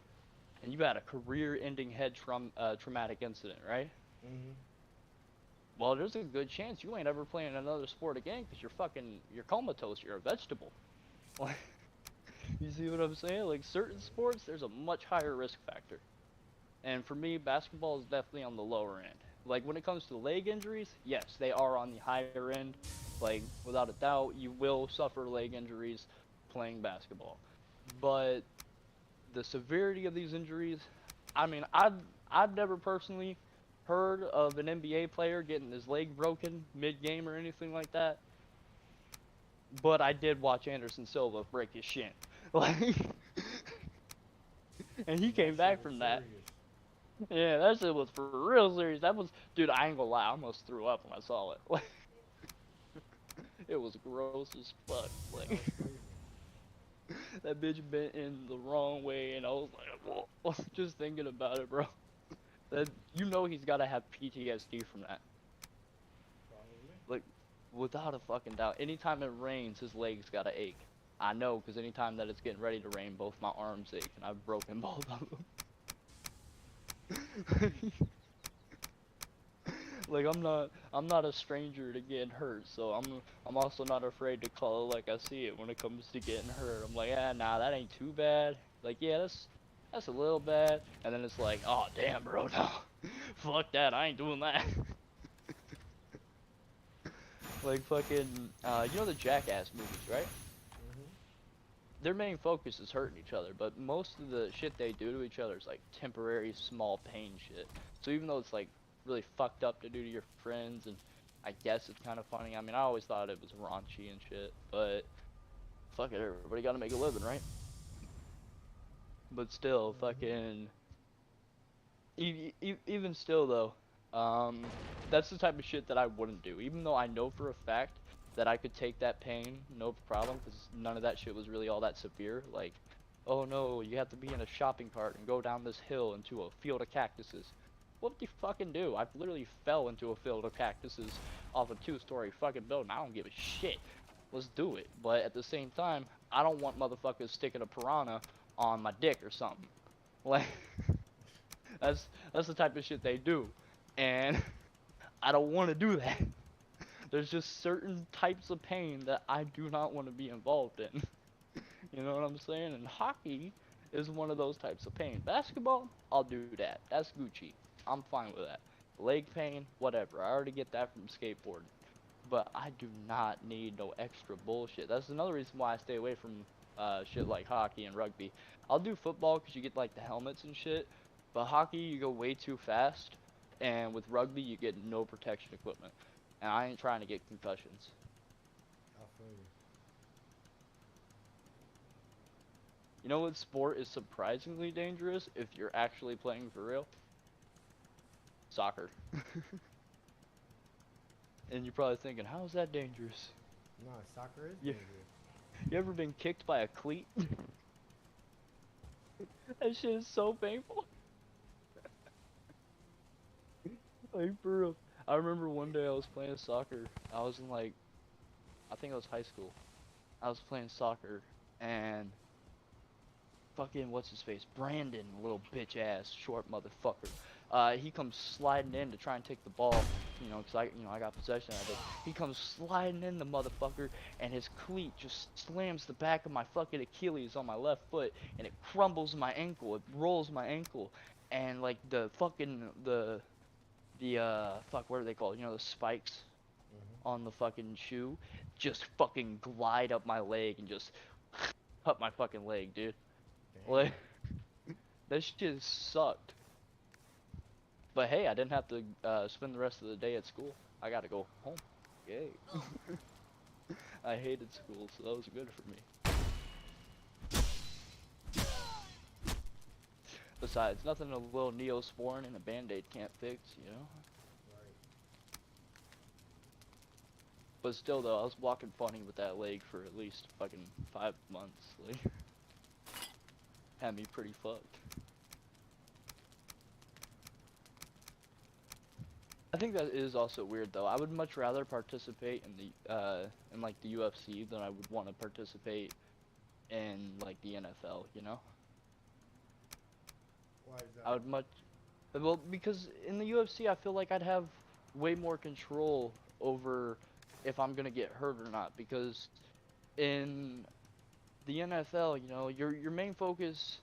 Speaker 3: and you had a career-ending traumatic incident, right?
Speaker 2: Mm-hmm.
Speaker 3: Well, there's a good chance you ain't ever playing another sport again because you're comatose. You're a vegetable. Like, you see what I'm saying? Like, certain sports, there's a much higher risk factor. And for me, basketball is definitely on the lower end. Like, when it comes to leg injuries, yes, they are on the higher end. Like, without a doubt, you will suffer leg injuries playing basketball. But the severity of these injuries, I mean, I've never personally heard of an NBA player getting his leg broken mid-game or anything like that. But I did watch Anderson Silva break his shin. Like, and he came back from that. Yeah, that shit was for real serious. That was, dude, I ain't gonna lie, I almost threw up when I saw it. Like, it was gross as fuck. Like, that bitch bent in the wrong way, and I was like, whoa, just thinking about it, bro. That, you know, he's gotta have PTSD from that. Like, without a fucking doubt. Anytime it rains, his legs gotta ache. I know, because anytime that it's getting ready to rain, both my arms ache, and I've broken both of them. Like I'm not a stranger to getting hurt, so I'm also not afraid to call it like I see it when it comes to getting hurt. I'm like, ah, nah, that ain't too bad. Like, yeah, that's a little bad. And then it's like, oh damn, bro, no, fuck that, I ain't doing that. Like fucking, you know the Jackass movies, right?
Speaker 2: Mhm.
Speaker 3: Their main focus is hurting each other, but most of the shit they do to each other is like temporary small pain shit. So even though it's like really fucked up to do to your friends, and I guess it's kind of funny. I mean, I always thought it was raunchy and shit, but fuck it, everybody gotta make a living, right? But still,
Speaker 2: Mhm.
Speaker 3: fucking, even still though, that's the type of shit that I wouldn't do. Even though I know for a fact that I could take that pain, no problem, because none of that shit was really all that severe. Like, oh no, you have to be in a shopping cart and go down this hill into a field of cactuses. What do you fucking do? I literally fell into a field of cactuses off a 2-story fucking building. I don't give a shit. Let's do it. But at the same time, I don't want motherfuckers sticking a piranha on my dick or something. Like, that's the type of shit they do, and I don't want to do that. There's just certain types of pain that I do not want to be involved in. You know what I'm saying? And hockey is one of those types of pain. Basketball, I'll do that. That's Gucci. I'm fine with that. Leg pain, whatever. I already get that from skateboarding. But I do not need no extra bullshit. That's another reason why I stay away from shit like hockey and rugby. I'll do football because you get like the helmets and shit. But hockey, you go way too fast. And with rugby, you get no protection equipment. And I ain't trying to get concussions.
Speaker 2: I feel you.
Speaker 3: You know what sport is surprisingly dangerous if you're actually playing for real? Soccer. And you're probably thinking, how is that dangerous?
Speaker 2: No, soccer is
Speaker 3: You,
Speaker 2: dangerous.
Speaker 3: you ever been kicked by a cleat? That shit is so painful. Like, for real. I remember one day I was playing soccer. I was in like, I think it was high school. I was playing soccer, and fucking what's his face, Brandon, little bitch ass short motherfucker. He comes sliding in to try and take the ball, cause I got possession of it. He comes sliding in, the motherfucker, and his cleat just slams the back of my fucking Achilles on my left foot, and it crumbles my ankle. It rolls my ankle, and like the fucking fuck, what are they called? You know, the spikes
Speaker 2: Mhm.
Speaker 3: on the fucking shoe, just fucking glide up my leg and just cut my fucking leg, dude.
Speaker 2: Damn.
Speaker 3: Like, that shit sucked. But hey, I didn't have to spend the rest of the day at school. I gotta go home. Yay. I hated school, so that was good for me. Besides, nothing a little Neosporin and a Band-Aid can't fix, you know?
Speaker 2: Right.
Speaker 3: But still though, I was walking funny with that leg for at least fucking 5 months. Like, had me pretty fucked. I think that is also weird though. I would much rather participate in the in like the UFC than I would want to participate in like the NFL, you know?
Speaker 2: Why is
Speaker 3: I
Speaker 2: that?
Speaker 3: would much well, because in the UFC I feel like I'd have way more control over if I'm gonna get hurt or not, because in the NFL, you know, your main focus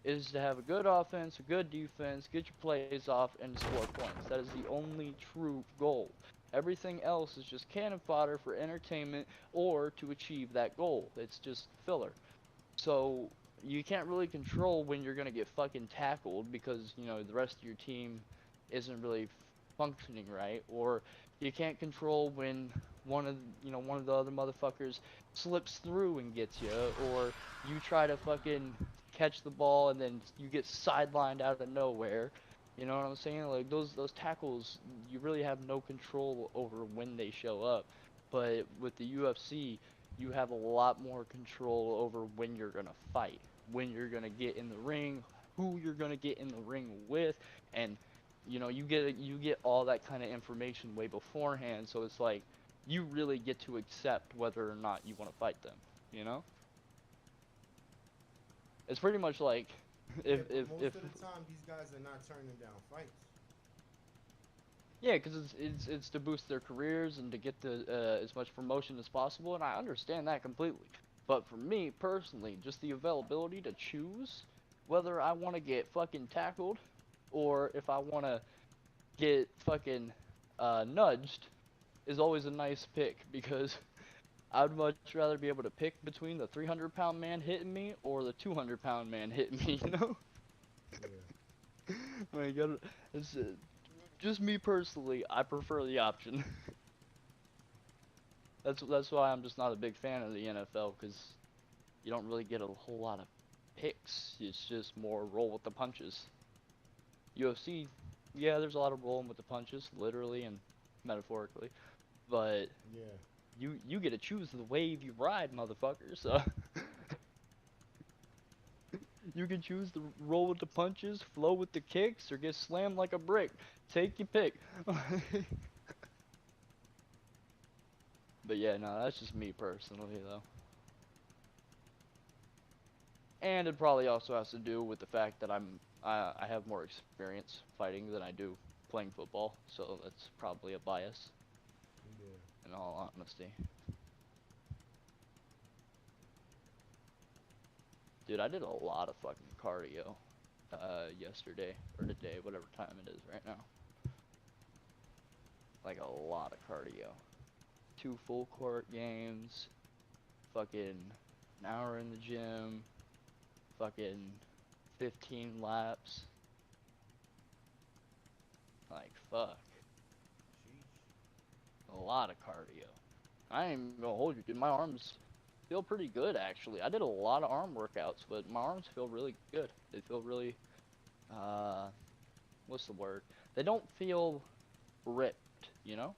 Speaker 3: is to have a good offense, a good defense, get your plays off, and score points. That is the only true goal. Everything else is just cannon fodder for entertainment or to achieve that goal. It's just filler. So you can't really control when you're gonna get fucking tackled because, you know, the rest of your team isn't really functioning right, or you can't control when one of the other motherfuckers slips through and gets you, or you try to fucking catch the ball and then you get sidelined out of nowhere. You know what I'm saying? Like those tackles, you really have no control over when they show up. But with the UFC, you have a lot more control over when you're gonna fight, when you're gonna get in the ring, who you're gonna get in the ring with, and you get all that kind of information way beforehand. So it's like you really get to accept whether or not you want to fight them. You know, it's pretty much like
Speaker 2: Yeah, but
Speaker 3: if
Speaker 2: most of the time, these guys are not turning down fights.
Speaker 3: Yeah, because it's to boost their careers and to get the as much promotion as possible, and I understand that completely. But for me personally, just the availability to choose whether I want to get fucking tackled or if I want to get fucking nudged is always a nice pick because I'd much rather be able to pick between the 300-pound man hitting me or the 200-pound man hitting me, you know?
Speaker 2: Yeah.
Speaker 3: Like, it's, just me personally, I prefer the option. That's why I'm just not a big fan of the NFL, because you don't really get a whole lot of picks. It's just more roll with the punches. UFC, yeah, there's a lot of rolling with the punches, literally and metaphorically, but
Speaker 2: Yeah.
Speaker 3: you get to choose the wave you ride, motherfucker. So you can choose to roll with the punches, flow with the kicks, or get slammed like a brick. Take your pick. But yeah, no, that's just me personally, though. And it probably also has to do with the fact that I have more experience fighting than I do playing football, so that's probably a bias,
Speaker 2: Yeah.
Speaker 3: in all honesty. Dude, I did a lot of fucking cardio yesterday, or today, whatever time it is right now. Like a lot of cardio. 2 full court games, fucking an hour in the gym, fucking 15 laps. Like, fuck. A lot of cardio. I ain't even gonna hold you, dude. My arms feel pretty good, actually. I did a lot of arm workouts, but my arms feel really good. They feel really, what's the word? They don't feel ripped, you know?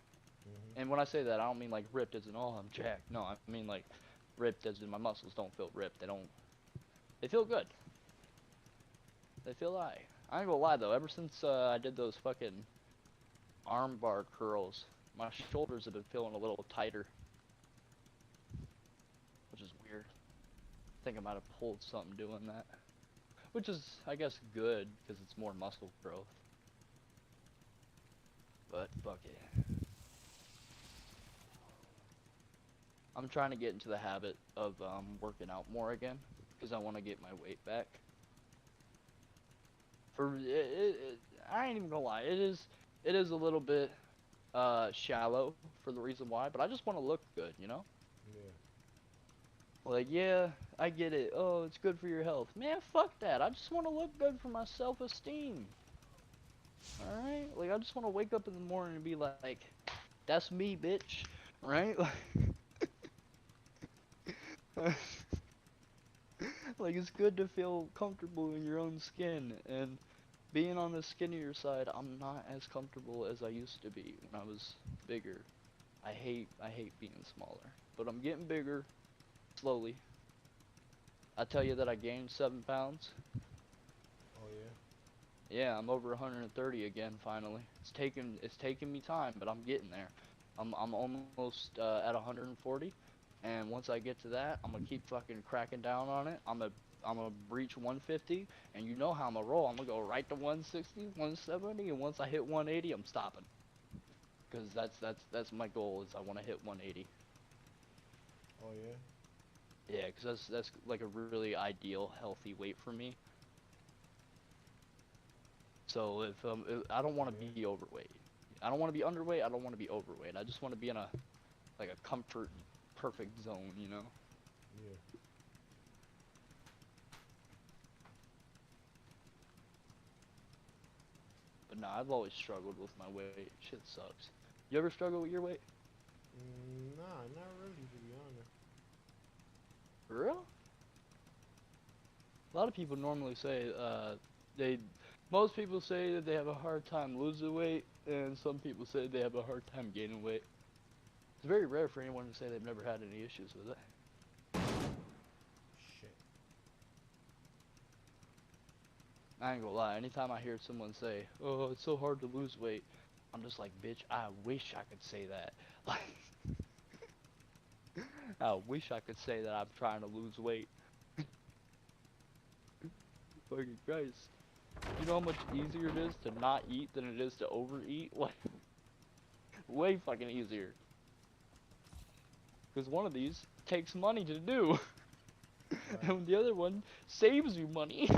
Speaker 3: And when I say that, I don't mean like ripped as in, oh, I'm jacked. No, I mean like ripped as in my muscles don't feel ripped. They feel good. They feel like. I ain't gonna lie though, ever since I did those fucking arm bar curls, my shoulders have been feeling a little tighter. Which is weird. I think I might have pulled something doing that. Which is, I guess, good, because it's more muscle growth. But, fuck it. I'm trying to get into the habit of working out more again, because I want to get my weight back. I ain't even gonna lie, it is a little bit shallow for the reason why, but I just want to look good, you know?
Speaker 2: Yeah.
Speaker 3: Like, yeah, I get it. Oh, it's good for your health. Man, fuck that. I just want to look good for my self-esteem. Alright? Like, I just want to wake up in the morning and be like, that's me, bitch. Right? Like, it's good to feel comfortable in your own skin. And being on the skinnier side, I'm not as comfortable as I used to be when I was bigger. I hate being smaller. But I'm getting bigger. Slowly. I tell you that I gained 7 pounds.
Speaker 2: Oh yeah.
Speaker 3: Yeah, I'm over 130 again finally. It's taken me time, but I'm getting there. I'm almost at 140, and once I get to that, I'm gonna keep fucking cracking down on it. I'm gonna breach 150, and you know how I'm gonna roll. I'm gonna go right to 160, 170, and once I hit 180, I'm stopping. Cause that's my goal, is I want to hit 180.
Speaker 2: Oh yeah.
Speaker 3: Yeah, cause that's like a really ideal healthy weight for me. So if I don't want to be overweight, I don't want to be underweight, I don't want to be overweight. I just want to be in a like a comfort perfect zone, you know?
Speaker 2: Yeah.
Speaker 3: But nah, I've always struggled with my weight. Shit sucks. You ever struggle with your weight?
Speaker 2: Nah, not really, to be honest.
Speaker 3: For real? A lot of people normally say they most people say that they have a hard time losing weight, and some people say they have a hard time gaining weight. It's very rare for anyone to say they've never had any issues with it.
Speaker 2: Shit.
Speaker 3: I ain't gonna lie, anytime I hear someone say, oh, it's so hard to lose weight, I'm just like, bitch, I wish I could say that. Like, I wish I could say that I'm trying to lose weight. Fucking Christ. You know how much easier it is to not eat than it is to overeat? Like, Way fucking easier. Because one of these takes money to do.
Speaker 2: Right.
Speaker 3: And the other one saves you money.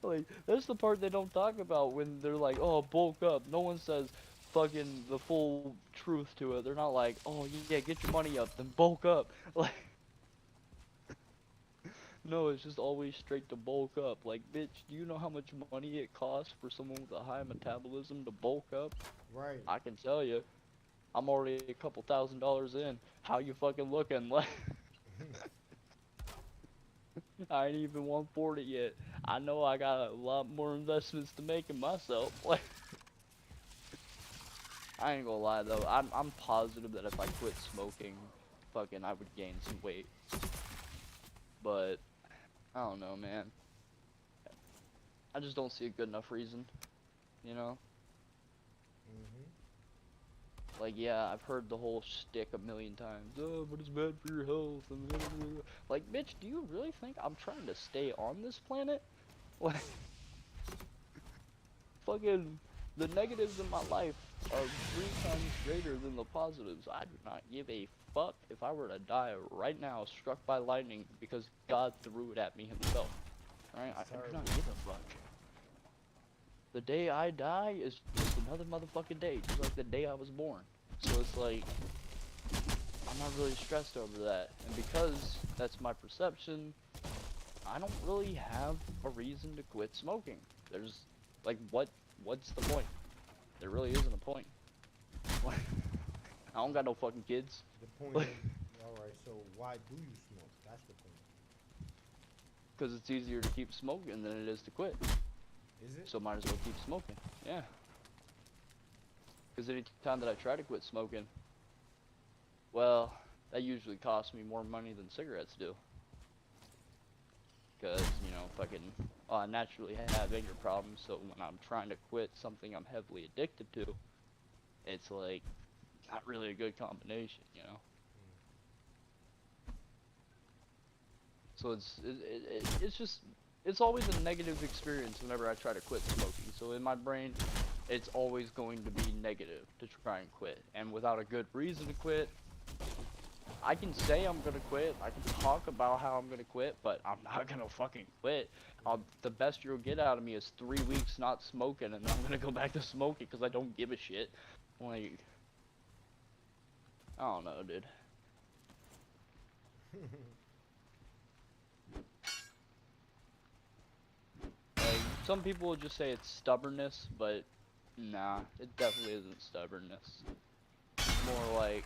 Speaker 3: Like, that's the part they don't talk about when they're like, oh, bulk up. No one says fucking the full truth to it. They're not like, oh, yeah, get your money up, then bulk up. Like, no, it's just always straight to bulk up. Like, bitch, do you know how much money it costs for someone with a high metabolism to bulk up?
Speaker 2: Right.
Speaker 3: I can tell you. I'm already a couple $1,000s in. How you fucking looking? Like, I ain't even 140 yet. I know I got a lot more investments to make in myself. Like, I ain't gonna lie though. I'm positive that if I quit smoking, fucking I would gain some weight. But I don't know, man. I just don't see a good enough reason. You know? Like, yeah, I've heard the whole shtick a million times. Oh, but it's bad for your health. And like, bitch, do you really think I'm trying to stay on this planet? Like, fucking, the negatives in my life are 3 times greater than the positives. I do not give a fuck if I were to die right now, struck by lightning, because God threw it at me himself. Alright? I do not give a fuck. The day I die is just another motherfucking day, just like the day I was born. So it's like, I'm not really stressed over that. And because that's my perception, I don't really have a reason to quit smoking. There's, like, what's the point? There really isn't a point. I don't got no fucking kids.
Speaker 2: The point is, alright, so why do you smoke? That's the point.
Speaker 3: Because it's easier to keep smoking than it is to quit.
Speaker 2: Is it?
Speaker 3: So might as well keep smoking. Yeah. Because any time that I try to quit smoking, well, that usually costs me more money than cigarettes do. Because, you know, fucking, I naturally have anger problems, so when I'm trying to quit something I'm heavily addicted to, it's like, not really a good combination, you know? So it's just, it's always a negative experience whenever I try to quit smoking. So in my brain, it's always going to be negative to try and quit. And without a good reason to quit, I can say I'm gonna quit, I can talk about how I'm gonna quit, but I'm not gonna fucking quit. The best you'll get out of me is 3 weeks not smoking, and then I'm gonna go back to smoking because I don't give a shit. Like, I don't know, dude. Like, some people will just say it's stubbornness, but nah, it definitely isn't stubbornness. It's more like,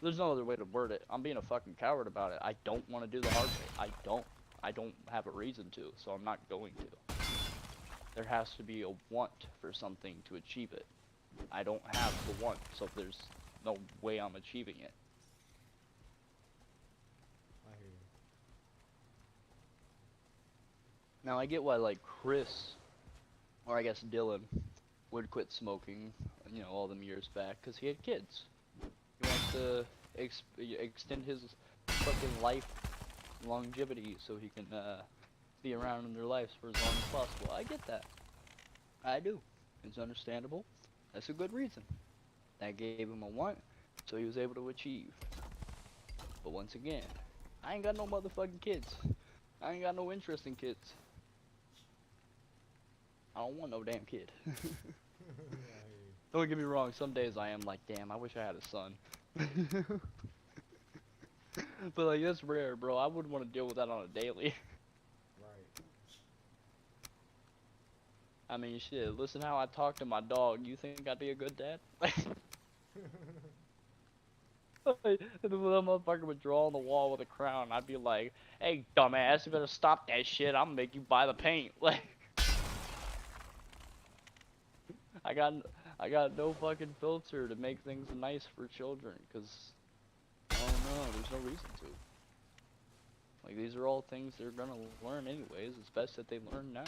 Speaker 3: there's no other way to word it. I'm being a fucking coward about it. I don't want to do the hard way. I don't have a reason to, so I'm not going to. There has to be a want for something to achieve it. I don't have the want, so there's no way I'm achieving it.
Speaker 2: I hear you.
Speaker 3: Now I get why, like, Chris, or I guess Dylan, would quit smoking, you know, all them years back, because he had kids. He wants to extend his fucking life longevity so he can be around in their lives for as long as possible. I get that. I do. It's understandable. That's a good reason. That gave him a want, so he was able to achieve. But once again, I ain't got no motherfucking kids. I ain't got no interest in kids. I don't want no damn kid. Don't get me wrong, some days I am like, damn, I wish I had a son. But like, that's rare, bro. I wouldn't want to deal with that on a daily.
Speaker 2: Right.
Speaker 3: I mean, shit, listen how I talk to my dog. You think I'd be a good dad? And then the motherfucker would draw on the wall with a crown. I'd be like, hey, dumbass, you better stop that shit. I'm gonna make you buy the paint. Like, I got no fucking filter to make things nice for children, because, I don't know, there's no reason to. Like, these are all things they're gonna learn anyways. It's best that they learn now.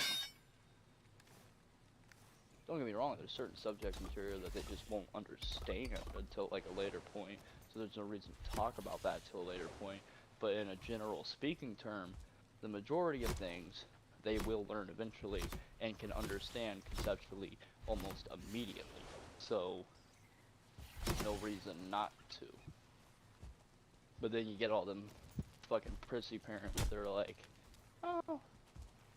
Speaker 3: Don't get me wrong, there's certain subject material that they just won't understand until, like, a later point. So there's no reason to talk about that till a later point. But in a general speaking term, the majority of things they will learn eventually and can understand conceptually almost immediately. So, no reason not to. But then you get all them fucking prissy parents that are like, oh,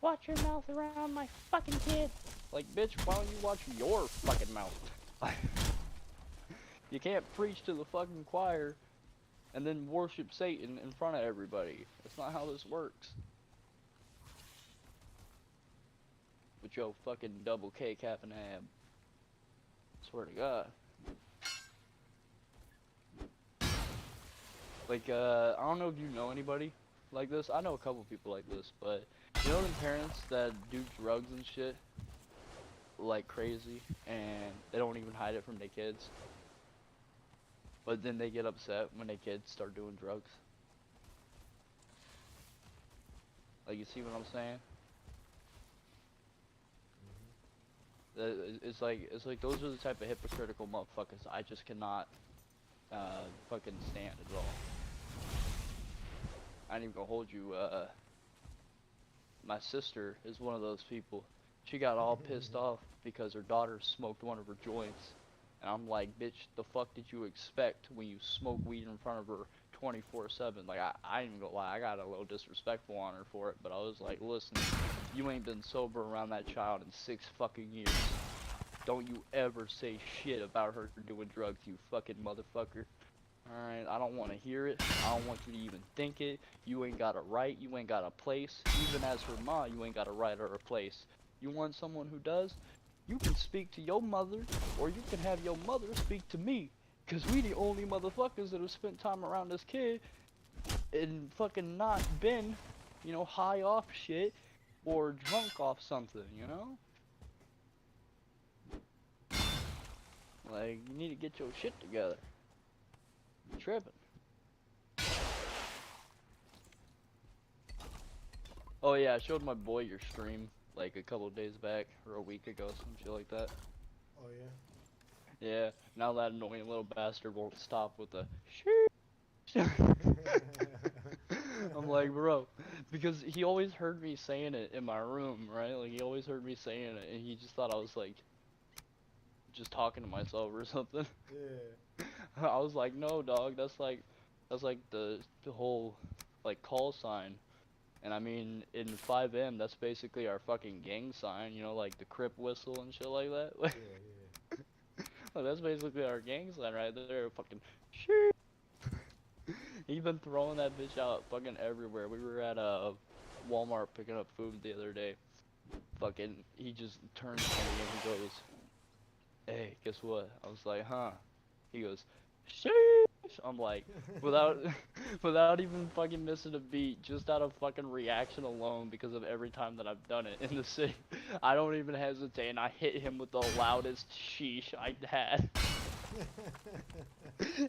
Speaker 3: watch your mouth around my fucking kid. Like, bitch, why don't you watch your fucking mouth? You can't preach to the fucking choir and then worship Satan in front of everybody. That's not how this works. With your fucking double K cap and ab. Swear to God. Like, I don't know if you know anybody like this. I know a couple people like this, but you know them parents that do drugs and shit like crazy, and they don't even hide it from their kids? But then they get upset when their kids start doing drugs. Like, you see what I'm saying? It's like those are the type of hypocritical motherfuckers I just cannot fucking stand at all. I ain't even gonna hold you. My sister is one of those people. She got all pissed off because her daughter smoked one of her joints. And I'm like, bitch, the fuck did you expect when you smoke weed in front of her 24/7? Like, I ain't even gonna lie, I got a little disrespectful on her for it, but I was like, listen, you ain't been sober around that child in 6 fucking years. Don't you ever say shit about her doing drugs, you fucking motherfucker. Alright, I don't want to hear it. I don't want you to even think it. You ain't got a right, you ain't got a place. Even as her ma, you ain't got a right or a place. You want someone who does? You can speak to your mother, or you can have your mother speak to me. Cause we the only motherfuckers that have spent time around this kid and fucking not been, you know, high off shit or drunk off something, you know? Like, you need to get your shit together. You're tripping. Oh yeah, I showed my boy your stream like a couple of days back, or a week ago, some shit like that.
Speaker 2: Oh yeah?
Speaker 3: Yeah, now that annoying little bastard won't stop with the shit. I'm like, bro, because he always heard me saying it in my room, right? Like, he always heard me saying it, and he just thought I was like, just talking to myself or something.
Speaker 2: Yeah.
Speaker 3: I was like, no, dog, that's like the whole, like, call sign. And I mean, in 5M, that's basically our fucking gang sign, you know, like the Crip whistle and shit like that.
Speaker 2: Yeah, yeah.
Speaker 3: Well, that's basically our gang sign right there, fucking shit. He been throwing that bitch out fucking everywhere. We were at Walmart picking up food the other day. Fucking, he just turns to me and he goes, hey, guess what? I was like, huh? He goes, sheesh. I'm like, without even fucking missing a beat, just out of fucking reaction alone, because of every time that I've done it in the city, I don't even hesitate, and I hit him with the loudest sheesh I had.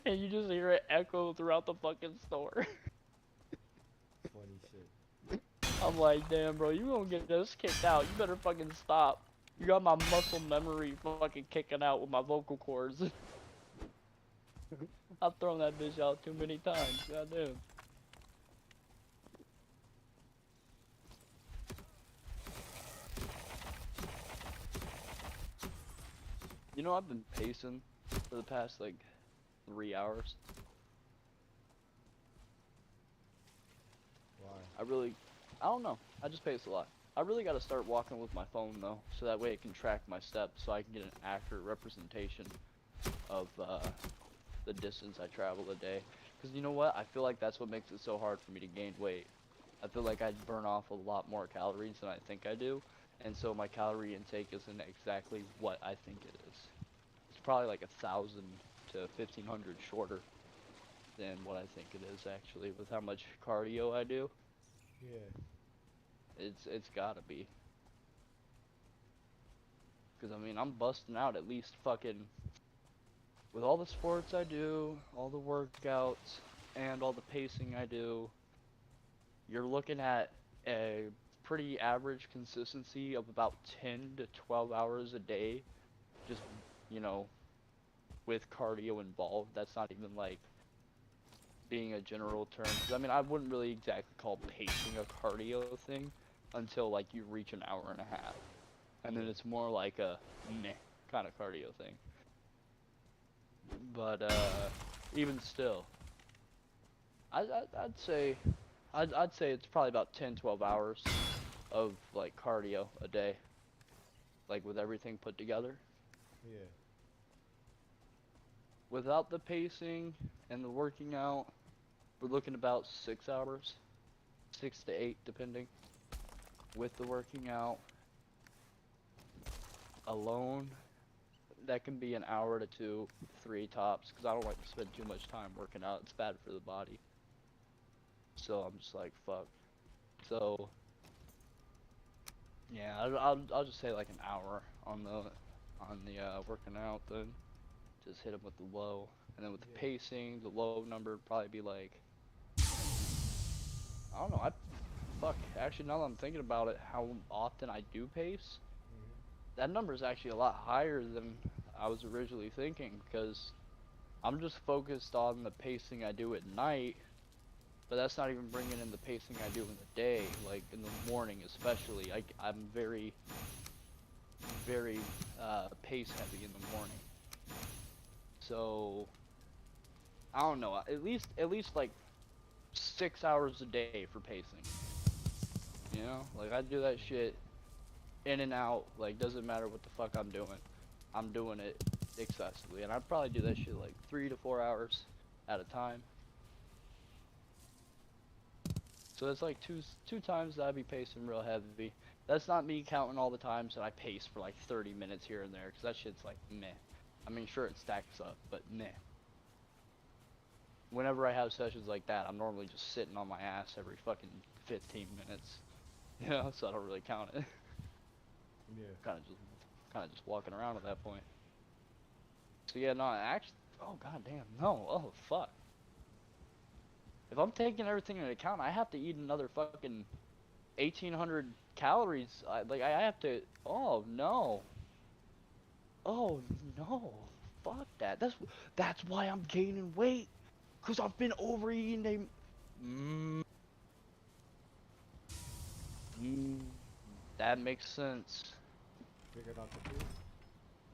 Speaker 3: And you just hear it echo throughout the fucking store.
Speaker 2: Funny shit.
Speaker 3: I'm like, damn, bro, you gonna get us kicked out. You better fucking stop. You got my muscle memory fucking kicking out with my vocal cords. I've thrown that bitch out too many times, goddamn. You know, I've been pacing for the past, like, 3 hours.
Speaker 2: Why?
Speaker 3: I don't know, I just pace a lot. I really gotta start walking with my phone, though, so that way it can track my steps, so I can get an accurate representation of, the distance I travel a day. Because you know what? I feel like that's what makes it so hard for me to gain weight. I feel like I burn off a lot more calories than I think I do, and so my calorie intake isn't exactly what I think it is. It's probably like 1,000 to 1,500 shorter than what I think it is, actually, with how much cardio I do.
Speaker 2: Yeah.
Speaker 3: It's gotta be. Because I mean, I'm busting out at least fucking, with all the sports I do, all the workouts, and all the pacing I do, you're looking at a pretty average consistency of about 10 to 12 hours a day, just, you know, with cardio involved. That's not even like being a general term. 'Cause, I mean, I wouldn't really exactly call pacing a cardio thing. until like you reach an hour and a half, and then it's more like a meh kind of cardio thing. But even still, I'd say it's probably about 10-12 hours of like cardio a day, like with everything put together.
Speaker 2: Yeah.
Speaker 3: Without the pacing and the working out, we're looking about 6 hours, 6 to 8 depending. With the working out alone, that can be an hour to 2, 3 tops, because I don't like to spend too much time working out. It's bad for the body. So I'm just like, fuck. So yeah, I'll just say like an hour on the working out, then just hit them with the low, and then with the pacing, the low number would probably be like, I don't know. Actually, now that I'm thinking about it, how often I do pace, that number is actually a lot higher than I was originally thinking, because I'm just focused on the pacing I do at night, but that's not even bringing in the pacing I do in the day, like in the morning especially. I'm very, very pace heavy in the morning. So I don't know, at least like 6 hours a day for pacing. You know, like I do that shit in and out, like doesn't matter what the fuck I'm doing it excessively, and I'd probably do that shit like 3 to 4 hours at a time. So it's like two times that I'd be pacing real heavy. That's not me counting all the times that I pace for like 30 minutes here and there, because that shit's like meh. I mean, sure, it stacks up, but meh. Whenever I have sessions like that, I'm normally just sitting on my ass every fucking 15 minutes. You know, so I don't really count it.
Speaker 2: Yeah.
Speaker 3: Kind of just walking around at that point. So yeah, no, actually, oh god damn, no, oh fuck. If I'm taking everything into account, I have to eat another fucking 1,800 calories. I have to. Oh no. Oh no. Fuck that. That's why I'm gaining weight. Cause I've been overeating. That makes sense.
Speaker 2: Figured out the food.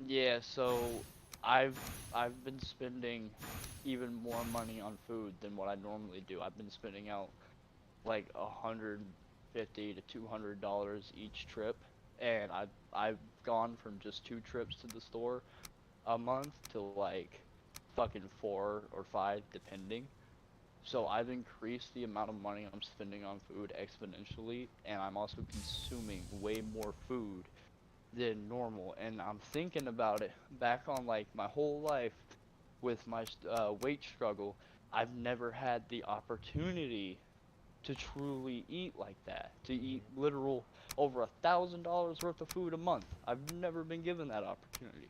Speaker 3: Yeah, so I've been spending even more money on food than what I normally do. I've been spending out like $150 to $200 each trip, and I've gone from just 2 trips to the store a month to like fucking 4 or 5 depending. So I've increased the amount of money I'm spending on food exponentially, and I'm also consuming way more food than normal. And I'm thinking about it back on like my whole life with my weight struggle. I've never had the opportunity to truly eat like that, to eat literal over $1,000 worth of food a month. I've never been given that opportunity,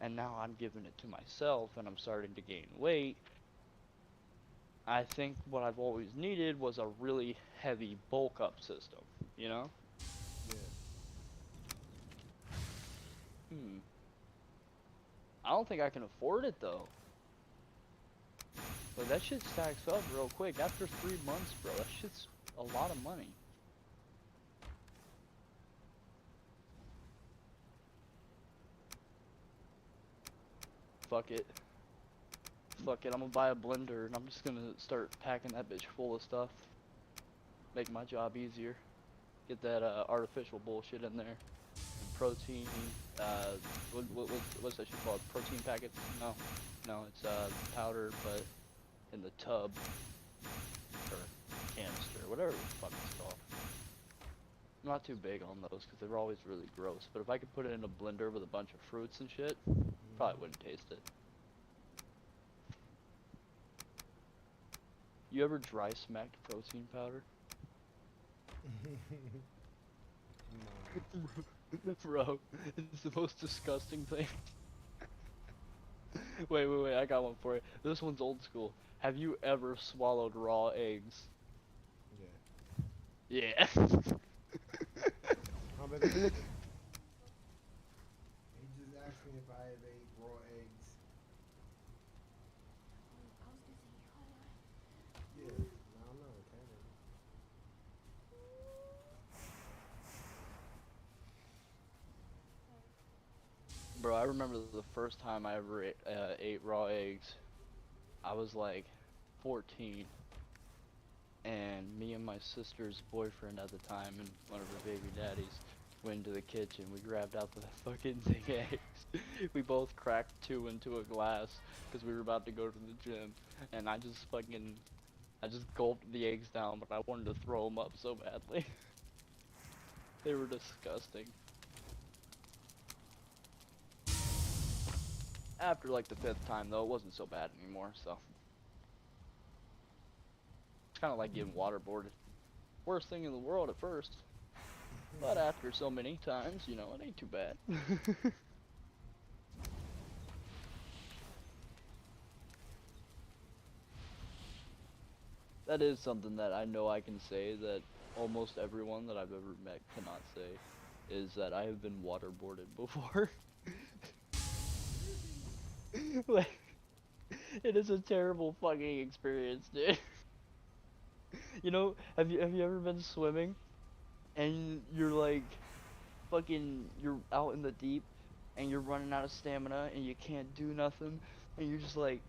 Speaker 3: and now I'm giving it to myself, and I'm starting to gain weight. I think what I've always needed was a really heavy bulk up system, you know?
Speaker 2: Yeah.
Speaker 3: I don't think I can afford it though. Like that shit stacks up real quick. After 3 months, bro, that shit's a lot of money. Fuck it. Fuck it, I'm gonna buy a blender and I'm just gonna start packing that bitch full of stuff. Make my job easier. Get that artificial bullshit in there. Protein, what's that shit called? Protein packets? No, it's powder, but in the tub or canister, whatever the fuck it's called. I'm not too big on those because they're always really gross. But if I could put it in a blender with a bunch of fruits and shit, probably wouldn't taste it. You ever dry smacked protein powder?
Speaker 2: No.
Speaker 3: Bro, it's the most disgusting thing. Wait, I got one for you. This one's old school. Have you ever swallowed raw eggs?
Speaker 2: Yeah.
Speaker 3: Yeah.
Speaker 2: How many? He just asked me if I have ate raw eggs. Yeah, I don't know, kind of.
Speaker 3: Bro, I remember the first time I ever ate raw eggs. I was like 14, and me and my sister's boyfriend at the time and one of her baby daddies went into the kitchen. We grabbed out the fucking eggs. We both cracked 2 into a glass because we were about to go to the gym, and I just gulped the eggs down, but I wanted to throw them up so badly. They were disgusting. After like the 5th time though, it wasn't so bad anymore, so. It's kind of like getting waterboarded. Worst thing in the world at first. But after so many times, you know, it ain't too bad. That is something that I know I can say that almost everyone that I've ever met cannot say, is that I have been waterboarded before. Like, it is a terrible fucking experience, dude. You know, have you ever been swimming and you're like you're out in the deep and you're running out of stamina and you can't do nothing and you're just like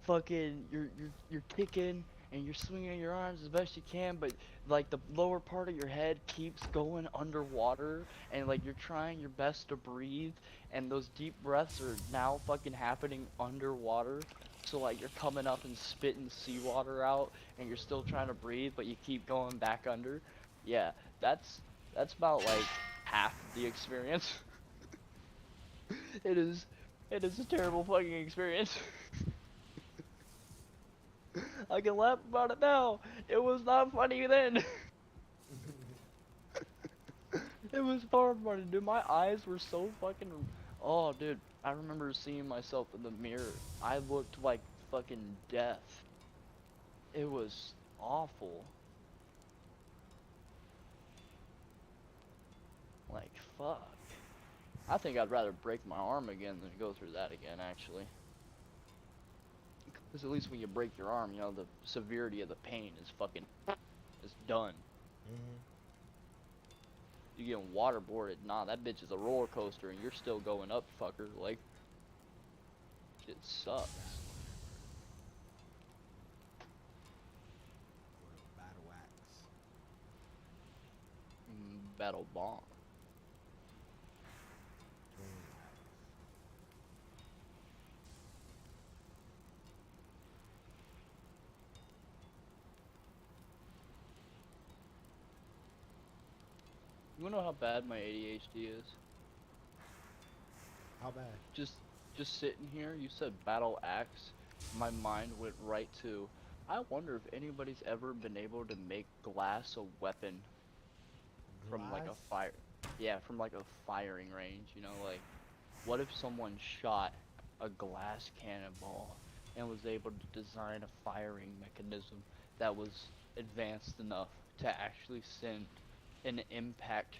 Speaker 3: you're kicking and you're swinging your arms as best you can, but like the lower part of your head keeps going underwater and like you're trying your best to breathe, and those deep breaths are now fucking happening underwater. So like you're coming up and spitting seawater out and you're still trying to breathe, but you keep going back under. Yeah, that's about like half the experience. It is it is a terrible fucking experience. I can laugh about it now. It was not funny then. It was far funny, dude. My eyes were so fucking. Oh, dude. I remember seeing myself in the mirror. I looked like fucking death. It was awful. Like, fuck. I think I'd rather break my arm again than go through that again, actually. Because at least when you break your arm, you know, the severity of the pain is fucking. It's done.
Speaker 2: Mm-hmm.
Speaker 3: You getting waterboarded, nah, that bitch is a roller coaster and you're still going up, fucker. Like, shit sucks.
Speaker 2: Or battle axe.
Speaker 3: Battle bomb. You wanna know how bad my ADHD is?
Speaker 2: How bad?
Speaker 3: Just sitting here, you said battle axe, my mind went right to, I wonder if anybody's ever been able to make glass a weapon from like a
Speaker 2: Glass?
Speaker 3: fire. Yeah, from like a firing range, you know, like what if someone shot a glass cannonball and was able to design a firing mechanism that was advanced enough to actually send an impact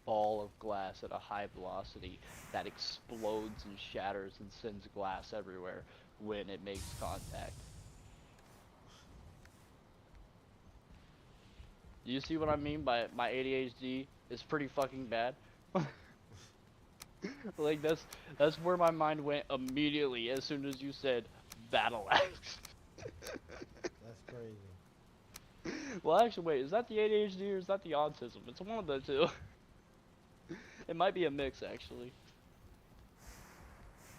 Speaker 3: ball of glass at a high velocity that explodes and shatters and sends glass everywhere when it makes contact. Do you see what I mean by my ADHD is pretty fucking bad? Like that's where my mind went immediately as soon as you said battle axe.
Speaker 2: That's crazy.
Speaker 3: Well, actually, wait, is that the ADHD or is that the autism? It's one of the two. It might be a mix, actually.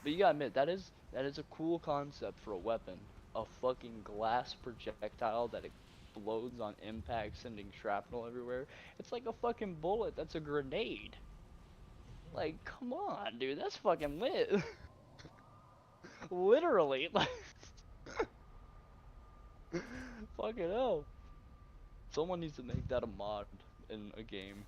Speaker 3: But you gotta admit, that is a cool concept for a weapon. A fucking glass projectile that explodes on impact, sending shrapnel everywhere. It's like a fucking bullet that's a grenade. Like, come on, dude, that's fucking lit. Literally, like, fucking hell. Someone needs to make that a mod in a game.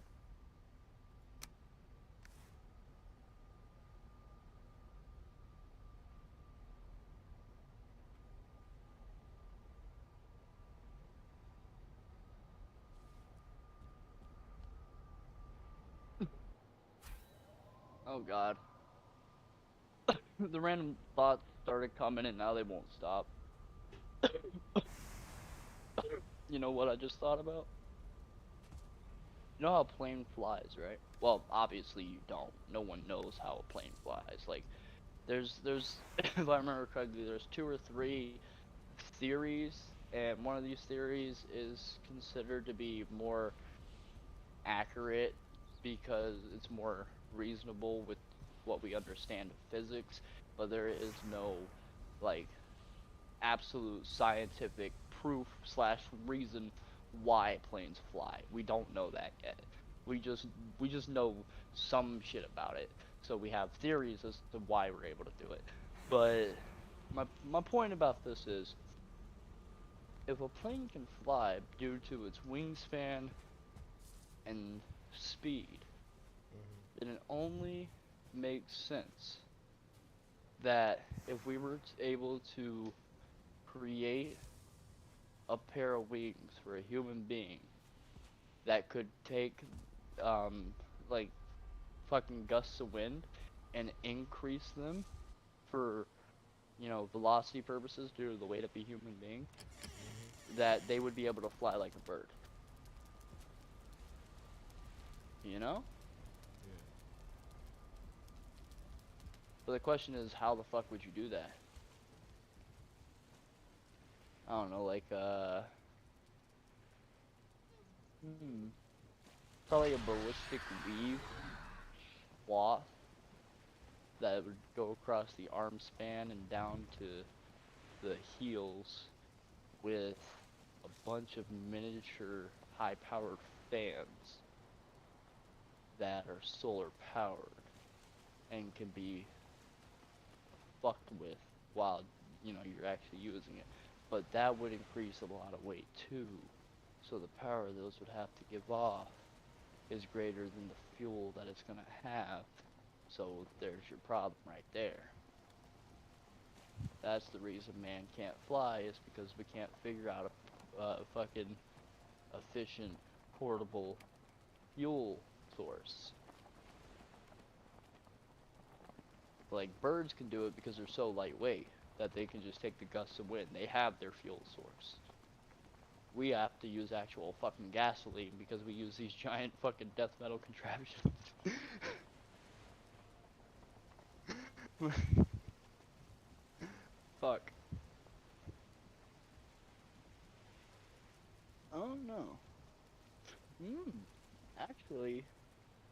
Speaker 3: Oh god. The random thoughts started coming and now they won't stop. You know what I just thought about? You know how a plane flies, right? Well, obviously you don't. No one knows how a plane flies. Like, there's, if I remember correctly, there's 2 or 3 theories, and one of these theories is considered to be more accurate because it's more reasonable with what we understand of physics, but there is no, like, absolute scientific proof slash reason why planes fly. We don't know that yet. We just know some shit about it. So we have theories as to why we're able to do it. But my point about this is, if a plane can fly due to its wingspan and speed, then it only makes sense that if we were able to create a pair of wings for a human being that could take like fucking gusts of wind and increase them for, you know, velocity purposes due to the weight of a human being, that they would be able to fly like a bird. You know?
Speaker 2: Yeah.
Speaker 3: But the question is, how the fuck would you do that? I don't know, like, probably a ballistic weave cloth that would go across the arm span and down to the heels with a bunch of miniature high-powered fans that are solar powered and can be fucked with while, you know, you're actually using it. But that would increase a lot of weight too. So the power those would have to give off is greater than the fuel that it's gonna have. So there's your problem right there. That's the reason man can't fly, is because we can't figure out a fucking efficient, portable fuel source. Like, birds can do it because they're so lightweight that they can just take the gusts of wind. They have their fuel source. We have to use actual fucking gasoline because we use these giant fucking death metal contraptions. Fuck. Oh no. Actually,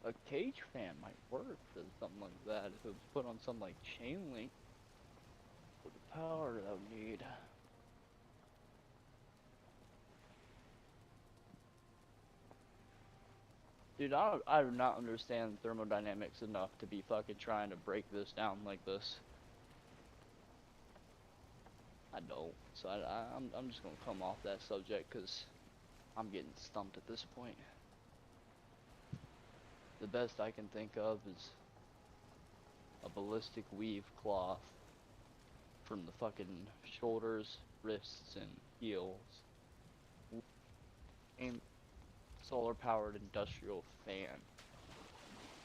Speaker 3: a cage fan might work for something like that if it was put on some like chain link with the power that I would need. Dude, I do not understand thermodynamics enough to be fucking trying to break this down like this. I don't. So I'm just gonna come off that subject because I'm getting stumped at this point. The best I can think of is a ballistic weave cloth from the fucking shoulders, wrists, and heels, and solar powered industrial fan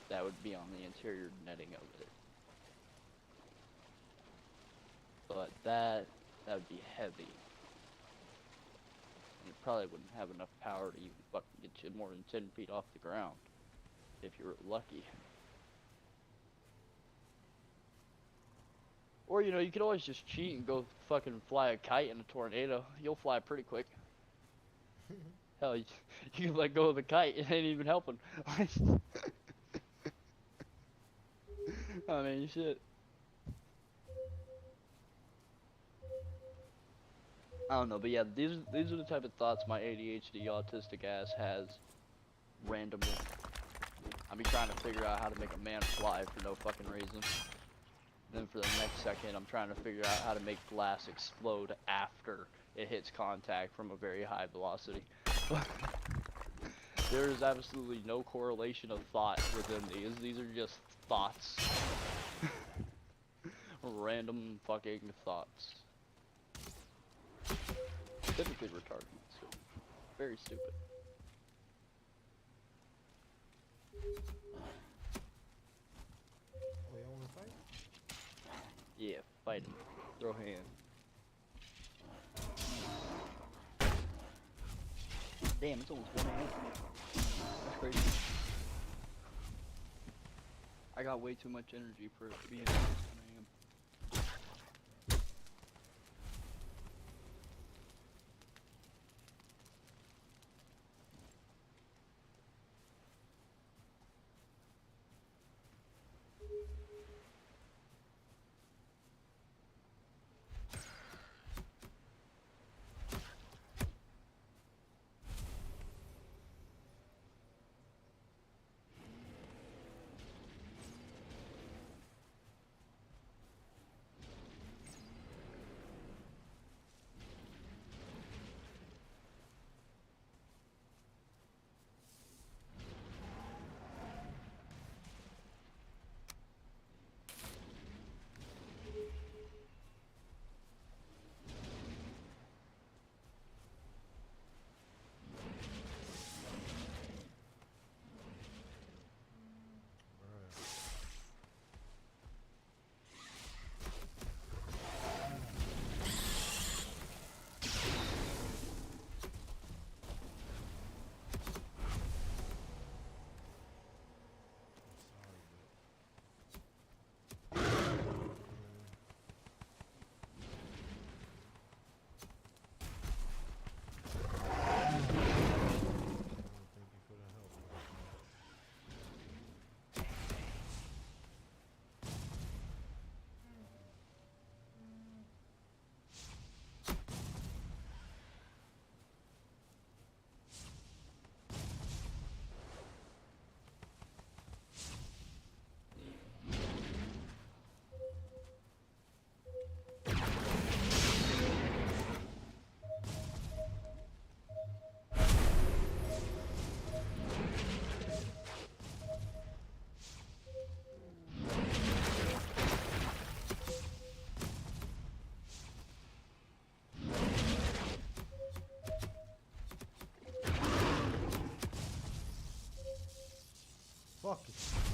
Speaker 3: that would be on the interior netting of it. But that would be heavy. And it probably wouldn't have enough power to even fucking get you more than 10 feet off the ground, if you were lucky. Or, you know, you could always just cheat and go fucking fly a kite in a tornado. You'll fly pretty quick. Hell, you can let go of the kite, it ain't even helping. I mean, shit. I don't know, but yeah, these are the type of thoughts my ADHD autistic ass has randomly. I be trying to figure out how to make a man fly for no fucking reason. Then for the next second, I'm trying to figure out how to make glass explode after it hits contact from a very high velocity. There is absolutely no correlation of thought within these. These are just thoughts. Random fucking thoughts. Typically retarded. So very stupid.
Speaker 2: Oh, y'all wanna fight?
Speaker 3: Yeah, fight him. Throw hand. Damn, it's almost 1 AM. That's crazy. I got way too much energy for being as I am.
Speaker 2: Fuck it.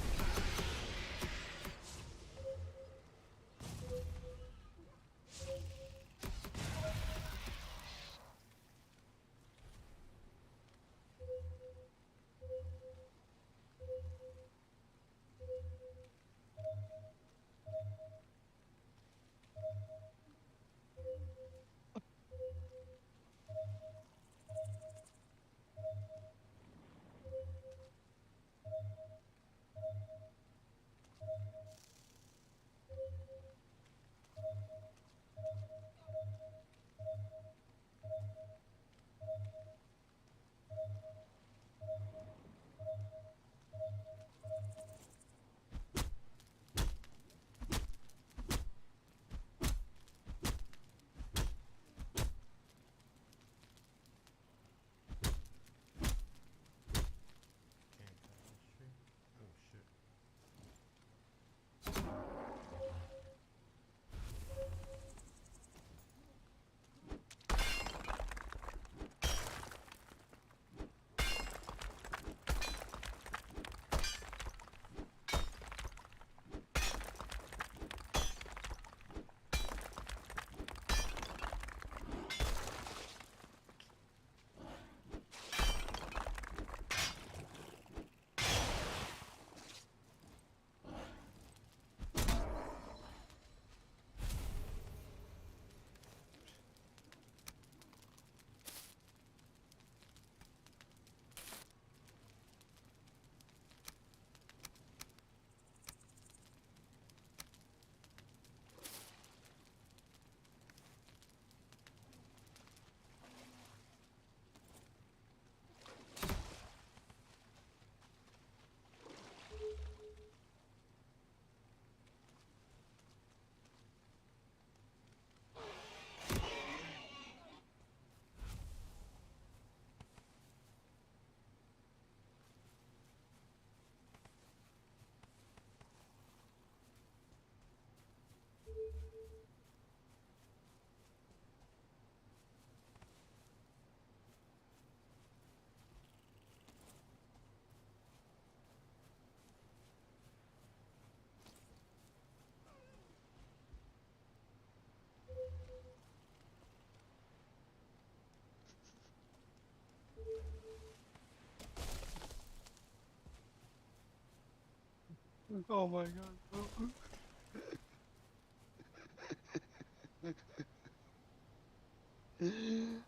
Speaker 3: Oh my god.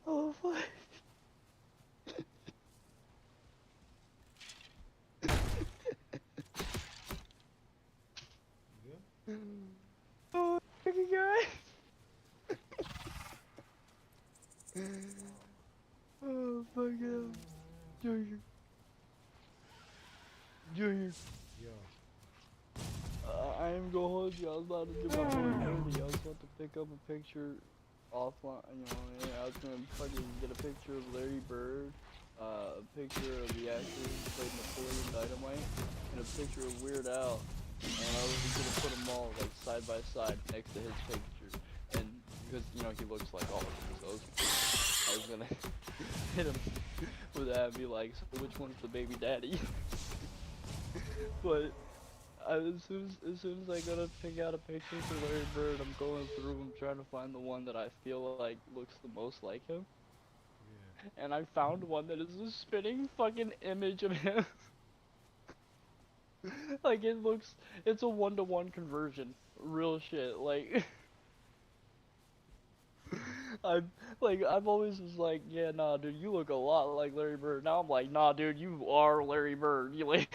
Speaker 3: Oh fuck.
Speaker 2: Yeah.
Speaker 3: Oh fucking guy. Oh fuck hell. Junior. Junior.
Speaker 2: Yo.
Speaker 3: I am gonna hold you. I was about to do my boy dirty. I was about to pick up a picture offline, you know, and I was gonna fucking get a picture of Larry Bird, a picture of the actor who played Napoleon Dynamite, and a picture of Weird Al. And I was gonna put them all like side by side next to his picture, and because you know he looks like all of them, so I was gonna hit him with that and be like, so which one's the baby daddy? But as soon as I gotta pick out a picture for Larry Bird, I'm going through them trying to find the one that I feel like looks the most like him.
Speaker 2: Yeah.
Speaker 3: And I found one that is a spitting fucking image of him. Like it's a 1-to-1 conversion. Real shit. Like I've always was like, yeah, nah, dude, you look a lot like Larry Bird. Now I'm like, nah, dude, you are Larry Bird. You like.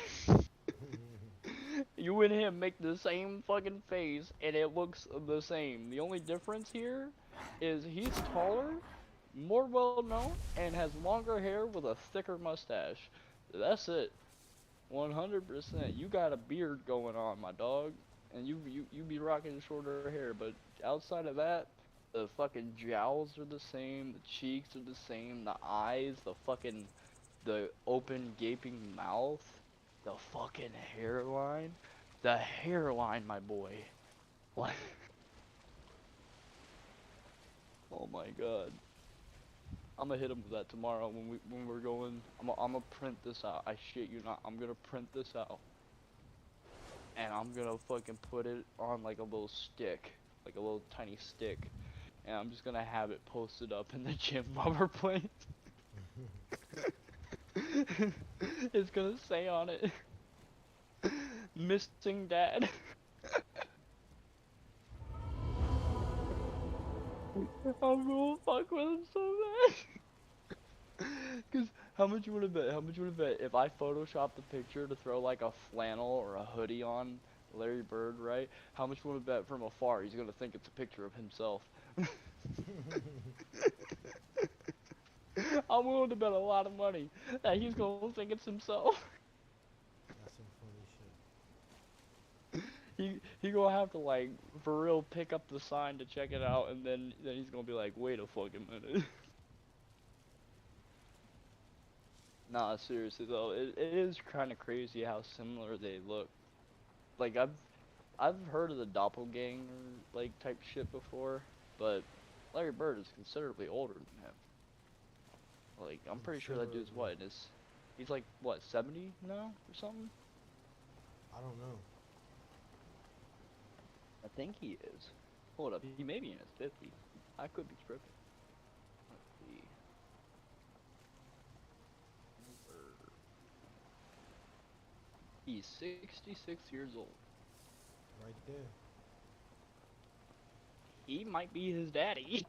Speaker 3: You and him make the same fucking face, and it looks the same. The only difference here is he's taller, more well known, and has longer hair with a thicker mustache. That's it. 100%. You got a beard going on, my dog, and you be rocking shorter hair. But outside of that, the fucking jowls are the same, the cheeks are the same, the eyes, the open gaping mouth, the fucking hairline. The hairline, my boy. Like, oh my god. I'm gonna hit him with that tomorrow when we're going. I'm gonna print this out. I shit you not. I'm gonna print this out. And I'm gonna fucking put it on like a little stick, like a little tiny stick. And I'm just gonna have it posted up in the gym while we're playing. It's gonna say on it, missing dad. I'm gonna fuck with him so bad. Cause how much you wanna bet? How much you wanna bet if I Photoshop the picture to throw like a flannel or a hoodie on Larry Bird, right? How much you wanna bet from afar he's gonna think it's a picture of himself? I'm willing to bet a lot of money that he's gonna think it's himself.
Speaker 2: That's some funny shit.
Speaker 3: He gonna have to like for real pick up the sign to check it out, and then he's gonna be like, wait a fucking minute. Nah, seriously though, it is kind of crazy how similar they look. Like I've heard of the doppelganger like type shit before, but Larry Bird is considerably older than him. Like I'm pretty sure that dude's what is he's like what 70 now or something?
Speaker 2: I don't know.
Speaker 3: I think he is. Hold up, he may be in his 50s. I could be tripping. Let's see. He's 66 years old.
Speaker 2: Right there.
Speaker 3: He might be his daddy.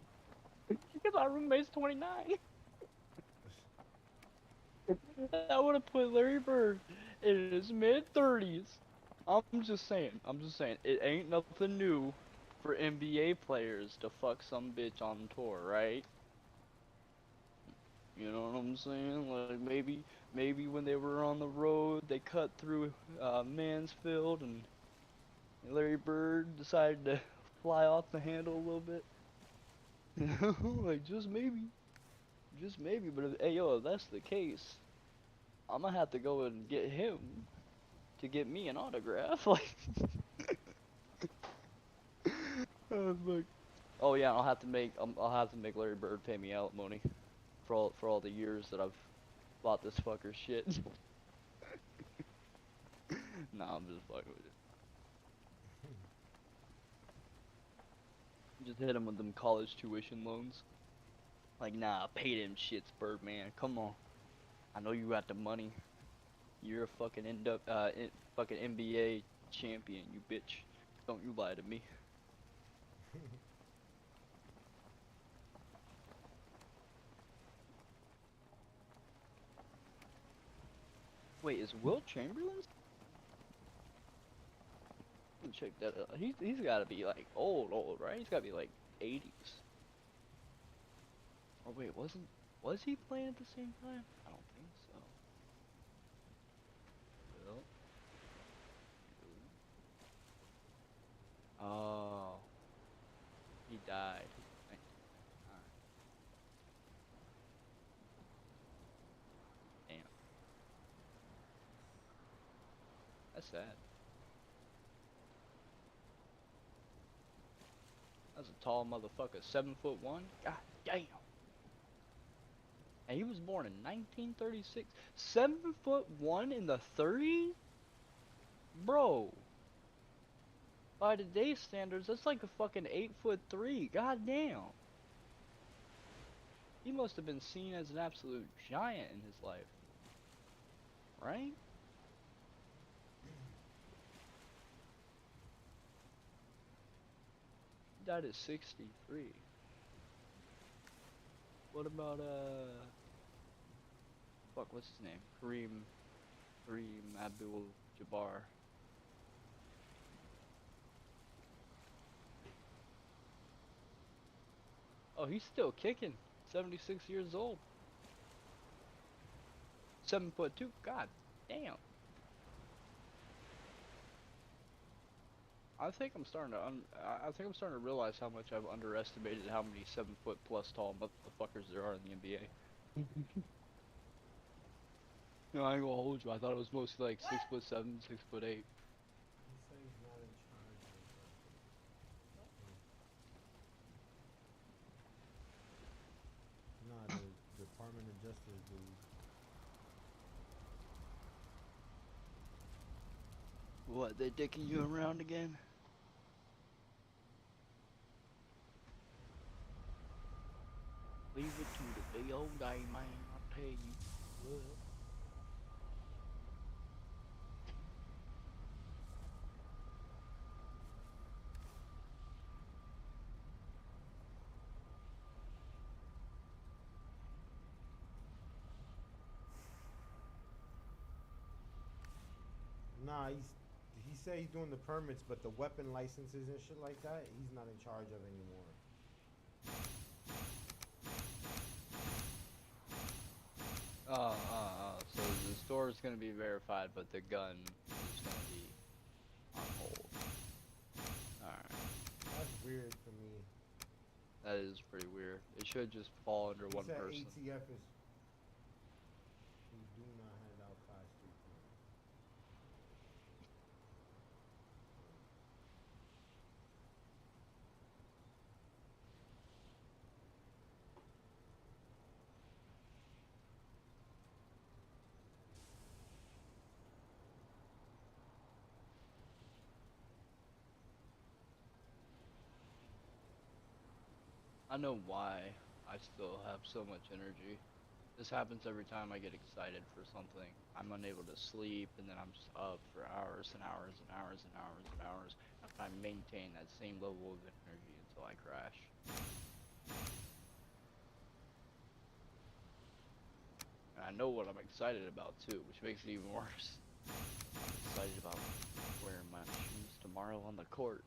Speaker 3: Because our roommate's 29. That would have put Larry Bird in his mid-30s. I'm just saying. It ain't nothing new for NBA players to fuck some bitch on tour, right? You know what I'm saying? Like maybe when they were on the road, they cut through Mansfield, and Larry Bird decided to fly off the handle a little bit. You know, like just maybe. But hey yo, if that's the case, I'm gonna have to go and get him to get me an autograph. Like, oh fuck. Oh yeah, I'll have to make Larry Bird pay me alimony for all the years that I've bought this fucker shit. Nah, I'm just fucking with it. Just hit him with them college tuition loans. Like, nah, pay them shits, Birdman. Come on. I know you got the money. You're a fucking fucking NBA Champion, you bitch. Don't you lie to me. Wait, is Will Chamberlain? Let me check that out. He's got to be like old, right? He's got to be like 80s. Or wait, was he playing at the same time? I don't think so. Well. Oh, he died. Damn. That's sad. That's a tall motherfucker. 7'1". God damn. And he was born in 1936. 7'1" in the 30s? Bro. By today's standards, that's like a fucking 8'3". God damn. He must have been seen as an absolute giant in his life. Right? He died at 63. What about, fuck, what's his name? Kareem Abdul-Jabbar. Oh, he's still kicking. 76 years old. 7'2". God damn. I think I'm starting to realize how much I've underestimated how many 7-foot plus tall motherfuckers there are in the NBA. No, I ain't gonna hold you. I thought it was mostly like 6'7", 6'8".
Speaker 2: He said he's not in charge of Nah, the Department of Justice dude.
Speaker 3: What, they dicking you around again? Leave it to the old guy, man. I'll tell you what.
Speaker 2: Nah, he said he's doing the permits, but the weapon licenses and shit like that, he's not in charge of anymore.
Speaker 3: So the store is gonna be verified, but the gun is gonna be on hold. Alright.
Speaker 2: That's weird for me.
Speaker 3: That is pretty weird. It should just fall under
Speaker 2: He
Speaker 3: one
Speaker 2: said
Speaker 3: person.
Speaker 2: ATF is. We do not hand out Class 3 permits.
Speaker 3: I know why I still have so much energy. This happens every time I get excited for something. I'm unable to sleep, and then I'm just up for hours and hours and hours and hours and hours. And I maintain that same level of energy until I crash. And I know what I'm excited about too, which makes it even worse. I'm excited about wearing my shoes tomorrow on the court.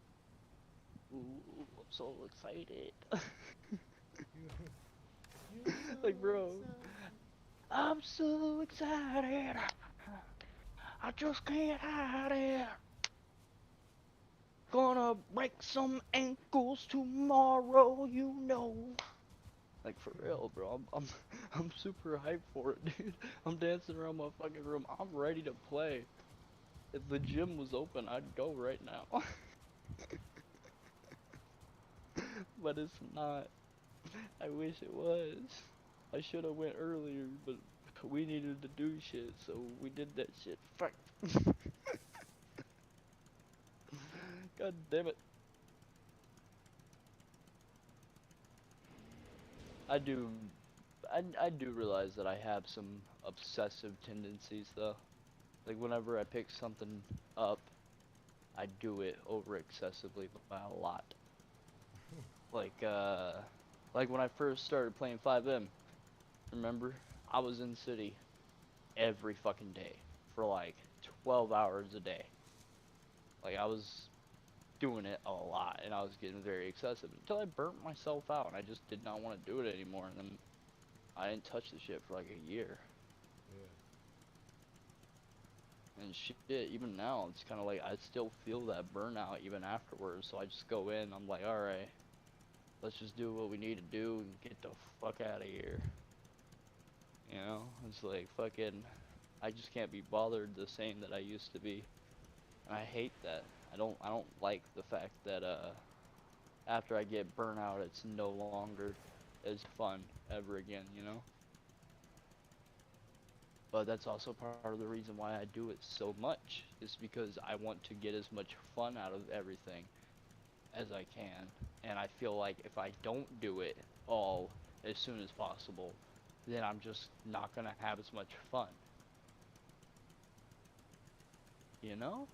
Speaker 3: Ooh, I'm so excited. Like, bro, I'm so excited. I just can't hide it. Gonna break some ankles tomorrow, you know. Like, for real, bro. I'm super hyped for it, dude. I'm dancing around my fucking room. I'm ready to play. If the gym was open, I'd go right now. But it's not. I wish it was. I should have went earlier, but we needed to do shit, so we did that shit. Fuck. God damn it. I do realize that I have some obsessive tendencies though. Like whenever I pick something up, I do it over excessively by a lot. Like when I first started playing 5M, remember? I was in city every fucking day for like 12 hours a day. Like I was doing it a lot and I was getting very excessive until I burnt myself out and I just did not want to do it anymore, and then I didn't touch the shit for like a year. Yeah. And shit, even now it's kind of like I still feel that burnout even afterwards, so I just go in, I'm like, alright, let's just do what we need to do and get the fuck out of here. You know, it's like fucking, I just can't be bothered the same that I used to be. And I hate that. I don't like the fact that after I get burnt out, it's no longer as fun ever again, you know? But that's also part of the reason why I do it so much, is because I want to get as much fun out of everything as I can. And I feel like if I don't do it all as soon as possible, then I'm just not gonna have as much fun. You know?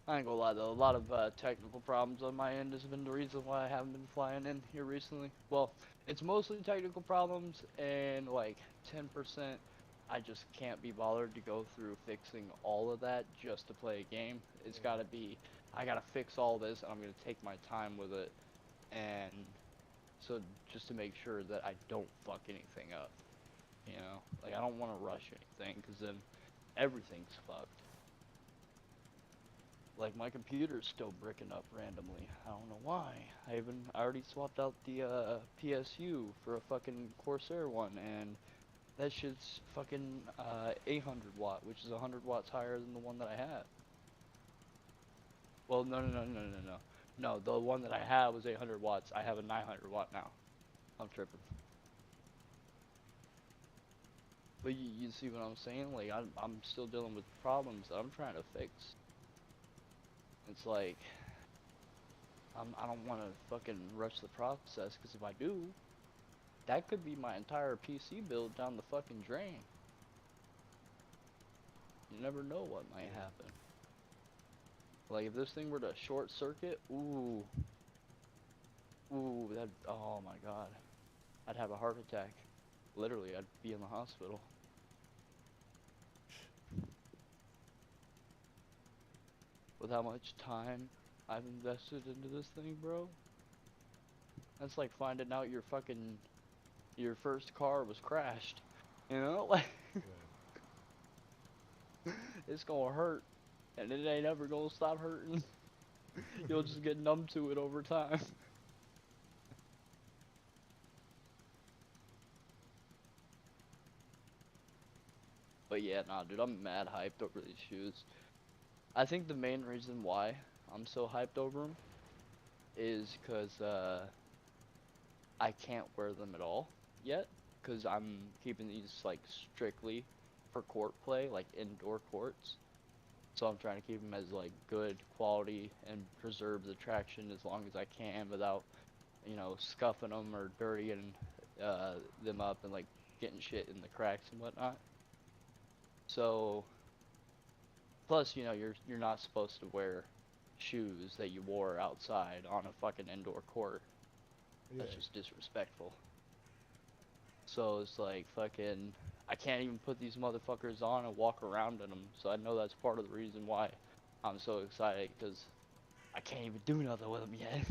Speaker 3: I ain't gonna lie though, a lot of technical problems on my end has been the reason why I haven't been flying in here recently. Well, it's mostly technical problems, and like 10% I just can't be bothered to go through fixing all of that just to play a game. It's gotta be, I gotta fix all this and I'm gonna take my time with it, and so just to make sure that I don't fuck anything up, you know? Like I don't want to rush anything, because then everything's fucked. Like my computer's still bricking up randomly. I don't know why. I already swapped out the PSU for a fucking Corsair one, and that shit's fucking 800 watt, which is 100 watts higher than the one that I had. Well, no. No, the one that I had was 800 watts. I have a 900 watt now. I'm tripping. But you see what I'm saying? Like I'm still dealing with problems that I'm trying to fix. It's like, I don't want to fucking rush the process, because if I do, that could be my entire PC build down the fucking drain. You never know what might happen. Like, if this thing were to short circuit, ooh, that, oh my god. I'd have a heart attack. Literally, I'd be in the hospital. With how much time I've invested into this thing, bro. That's like finding out your first car was crashed. You know, like it's gonna hurt, and it ain't ever gonna stop hurting. You'll just get numb to it over time. But yeah, nah, dude, I'm mad hyped over these shoes. I think the main reason why I'm so hyped over them is because I can't wear them at all yet, because I'm keeping these like strictly for court play, like indoor courts. So I'm trying to keep them as like good quality and preserve the traction as long as I can without, you know, scuffing them or dirtying them up and like getting shit in the cracks and whatnot. So plus, you know, you're not supposed to wear shoes that you wore outside on a fucking indoor court. Yeah. That's just disrespectful. So it's like fucking, I can't even put these motherfuckers on and walk around in them. So I know that's part of the reason why I'm so excited, because I can't even do nothing with them yet.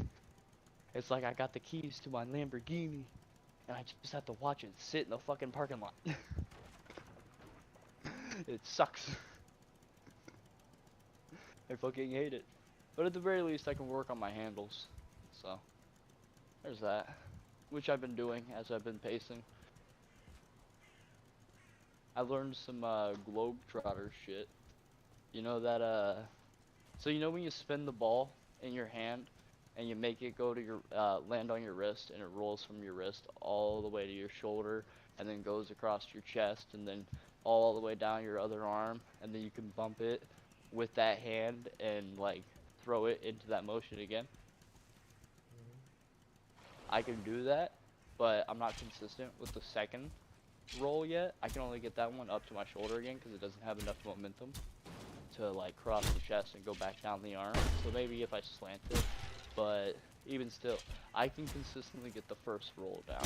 Speaker 3: It's like I got the keys to my Lamborghini, and I just have to watch it sit in the fucking parking lot. It sucks. I fucking hate it. But at the very least, I can work on my handles. So, there's that. Which I've been doing as I've been pacing. I learned some Globetrotter shit. You know that, so you know when you spin the ball in your hand, and you make it go to your, land on your wrist, and it rolls from your wrist all the way to your shoulder, and then goes across your chest, and then all the way down your other arm, and then you can bump it with that hand and like throw it into that motion again. I can do that, but I'm not consistent with the second. roll yet. I can only get that one up to my shoulder again because it doesn't have enough momentum to like cross the chest and go back down the arm. So maybe if I slant it, but even still, I can consistently get the first roll down.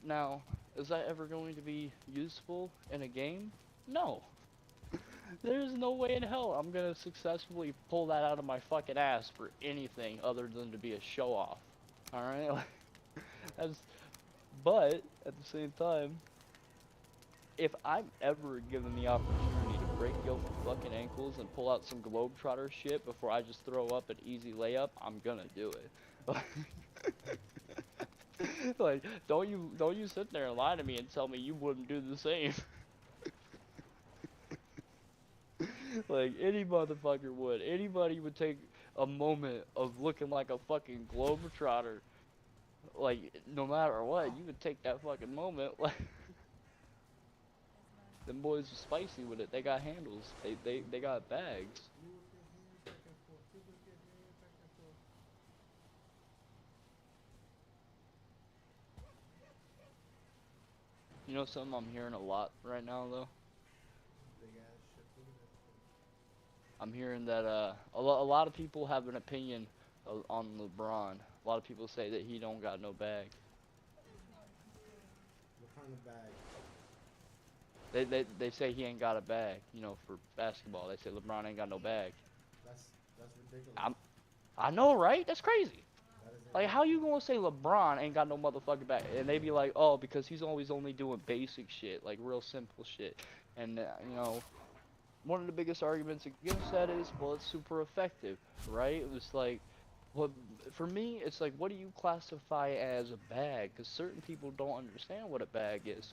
Speaker 3: Now, is that ever going to be useful in a game? No. There's no way in hell I'm gonna successfully pull that out of my fucking ass for anything other than to be a show off. Alright? That's, but at the same time, if I'm ever given the opportunity to break your fucking ankles and pull out some globetrotter shit before I just throw up an easy layup, I'm gonna do it. Like, don't you sit there and lie to me and tell me you wouldn't do the same. Like, any motherfucker would. Anybody would take a moment of looking like a fucking globetrotter. Like, no matter what, you would take that fucking moment. Like, them boys are spicy with it. They got handles. They got bags. You know something I'm hearing a lot right now, though? I'm hearing that a lot of people have an opinion on LeBron. A lot of people say that he don't got no bag.
Speaker 2: What kind of bag?
Speaker 3: They say he ain't got a bag, you know, for basketball. They say LeBron ain't got no bag.
Speaker 2: That's ridiculous.
Speaker 3: I know, right? That's crazy. Like, how you gonna say LeBron ain't got no motherfucking bag? And they be like, oh, because he's always only doing basic shit, like real simple shit. And you know, one of the biggest arguments against that is, well, it's super effective, right? It was like, well, for me, it's like, what do you classify as a bag? Because certain people don't understand what a bag is.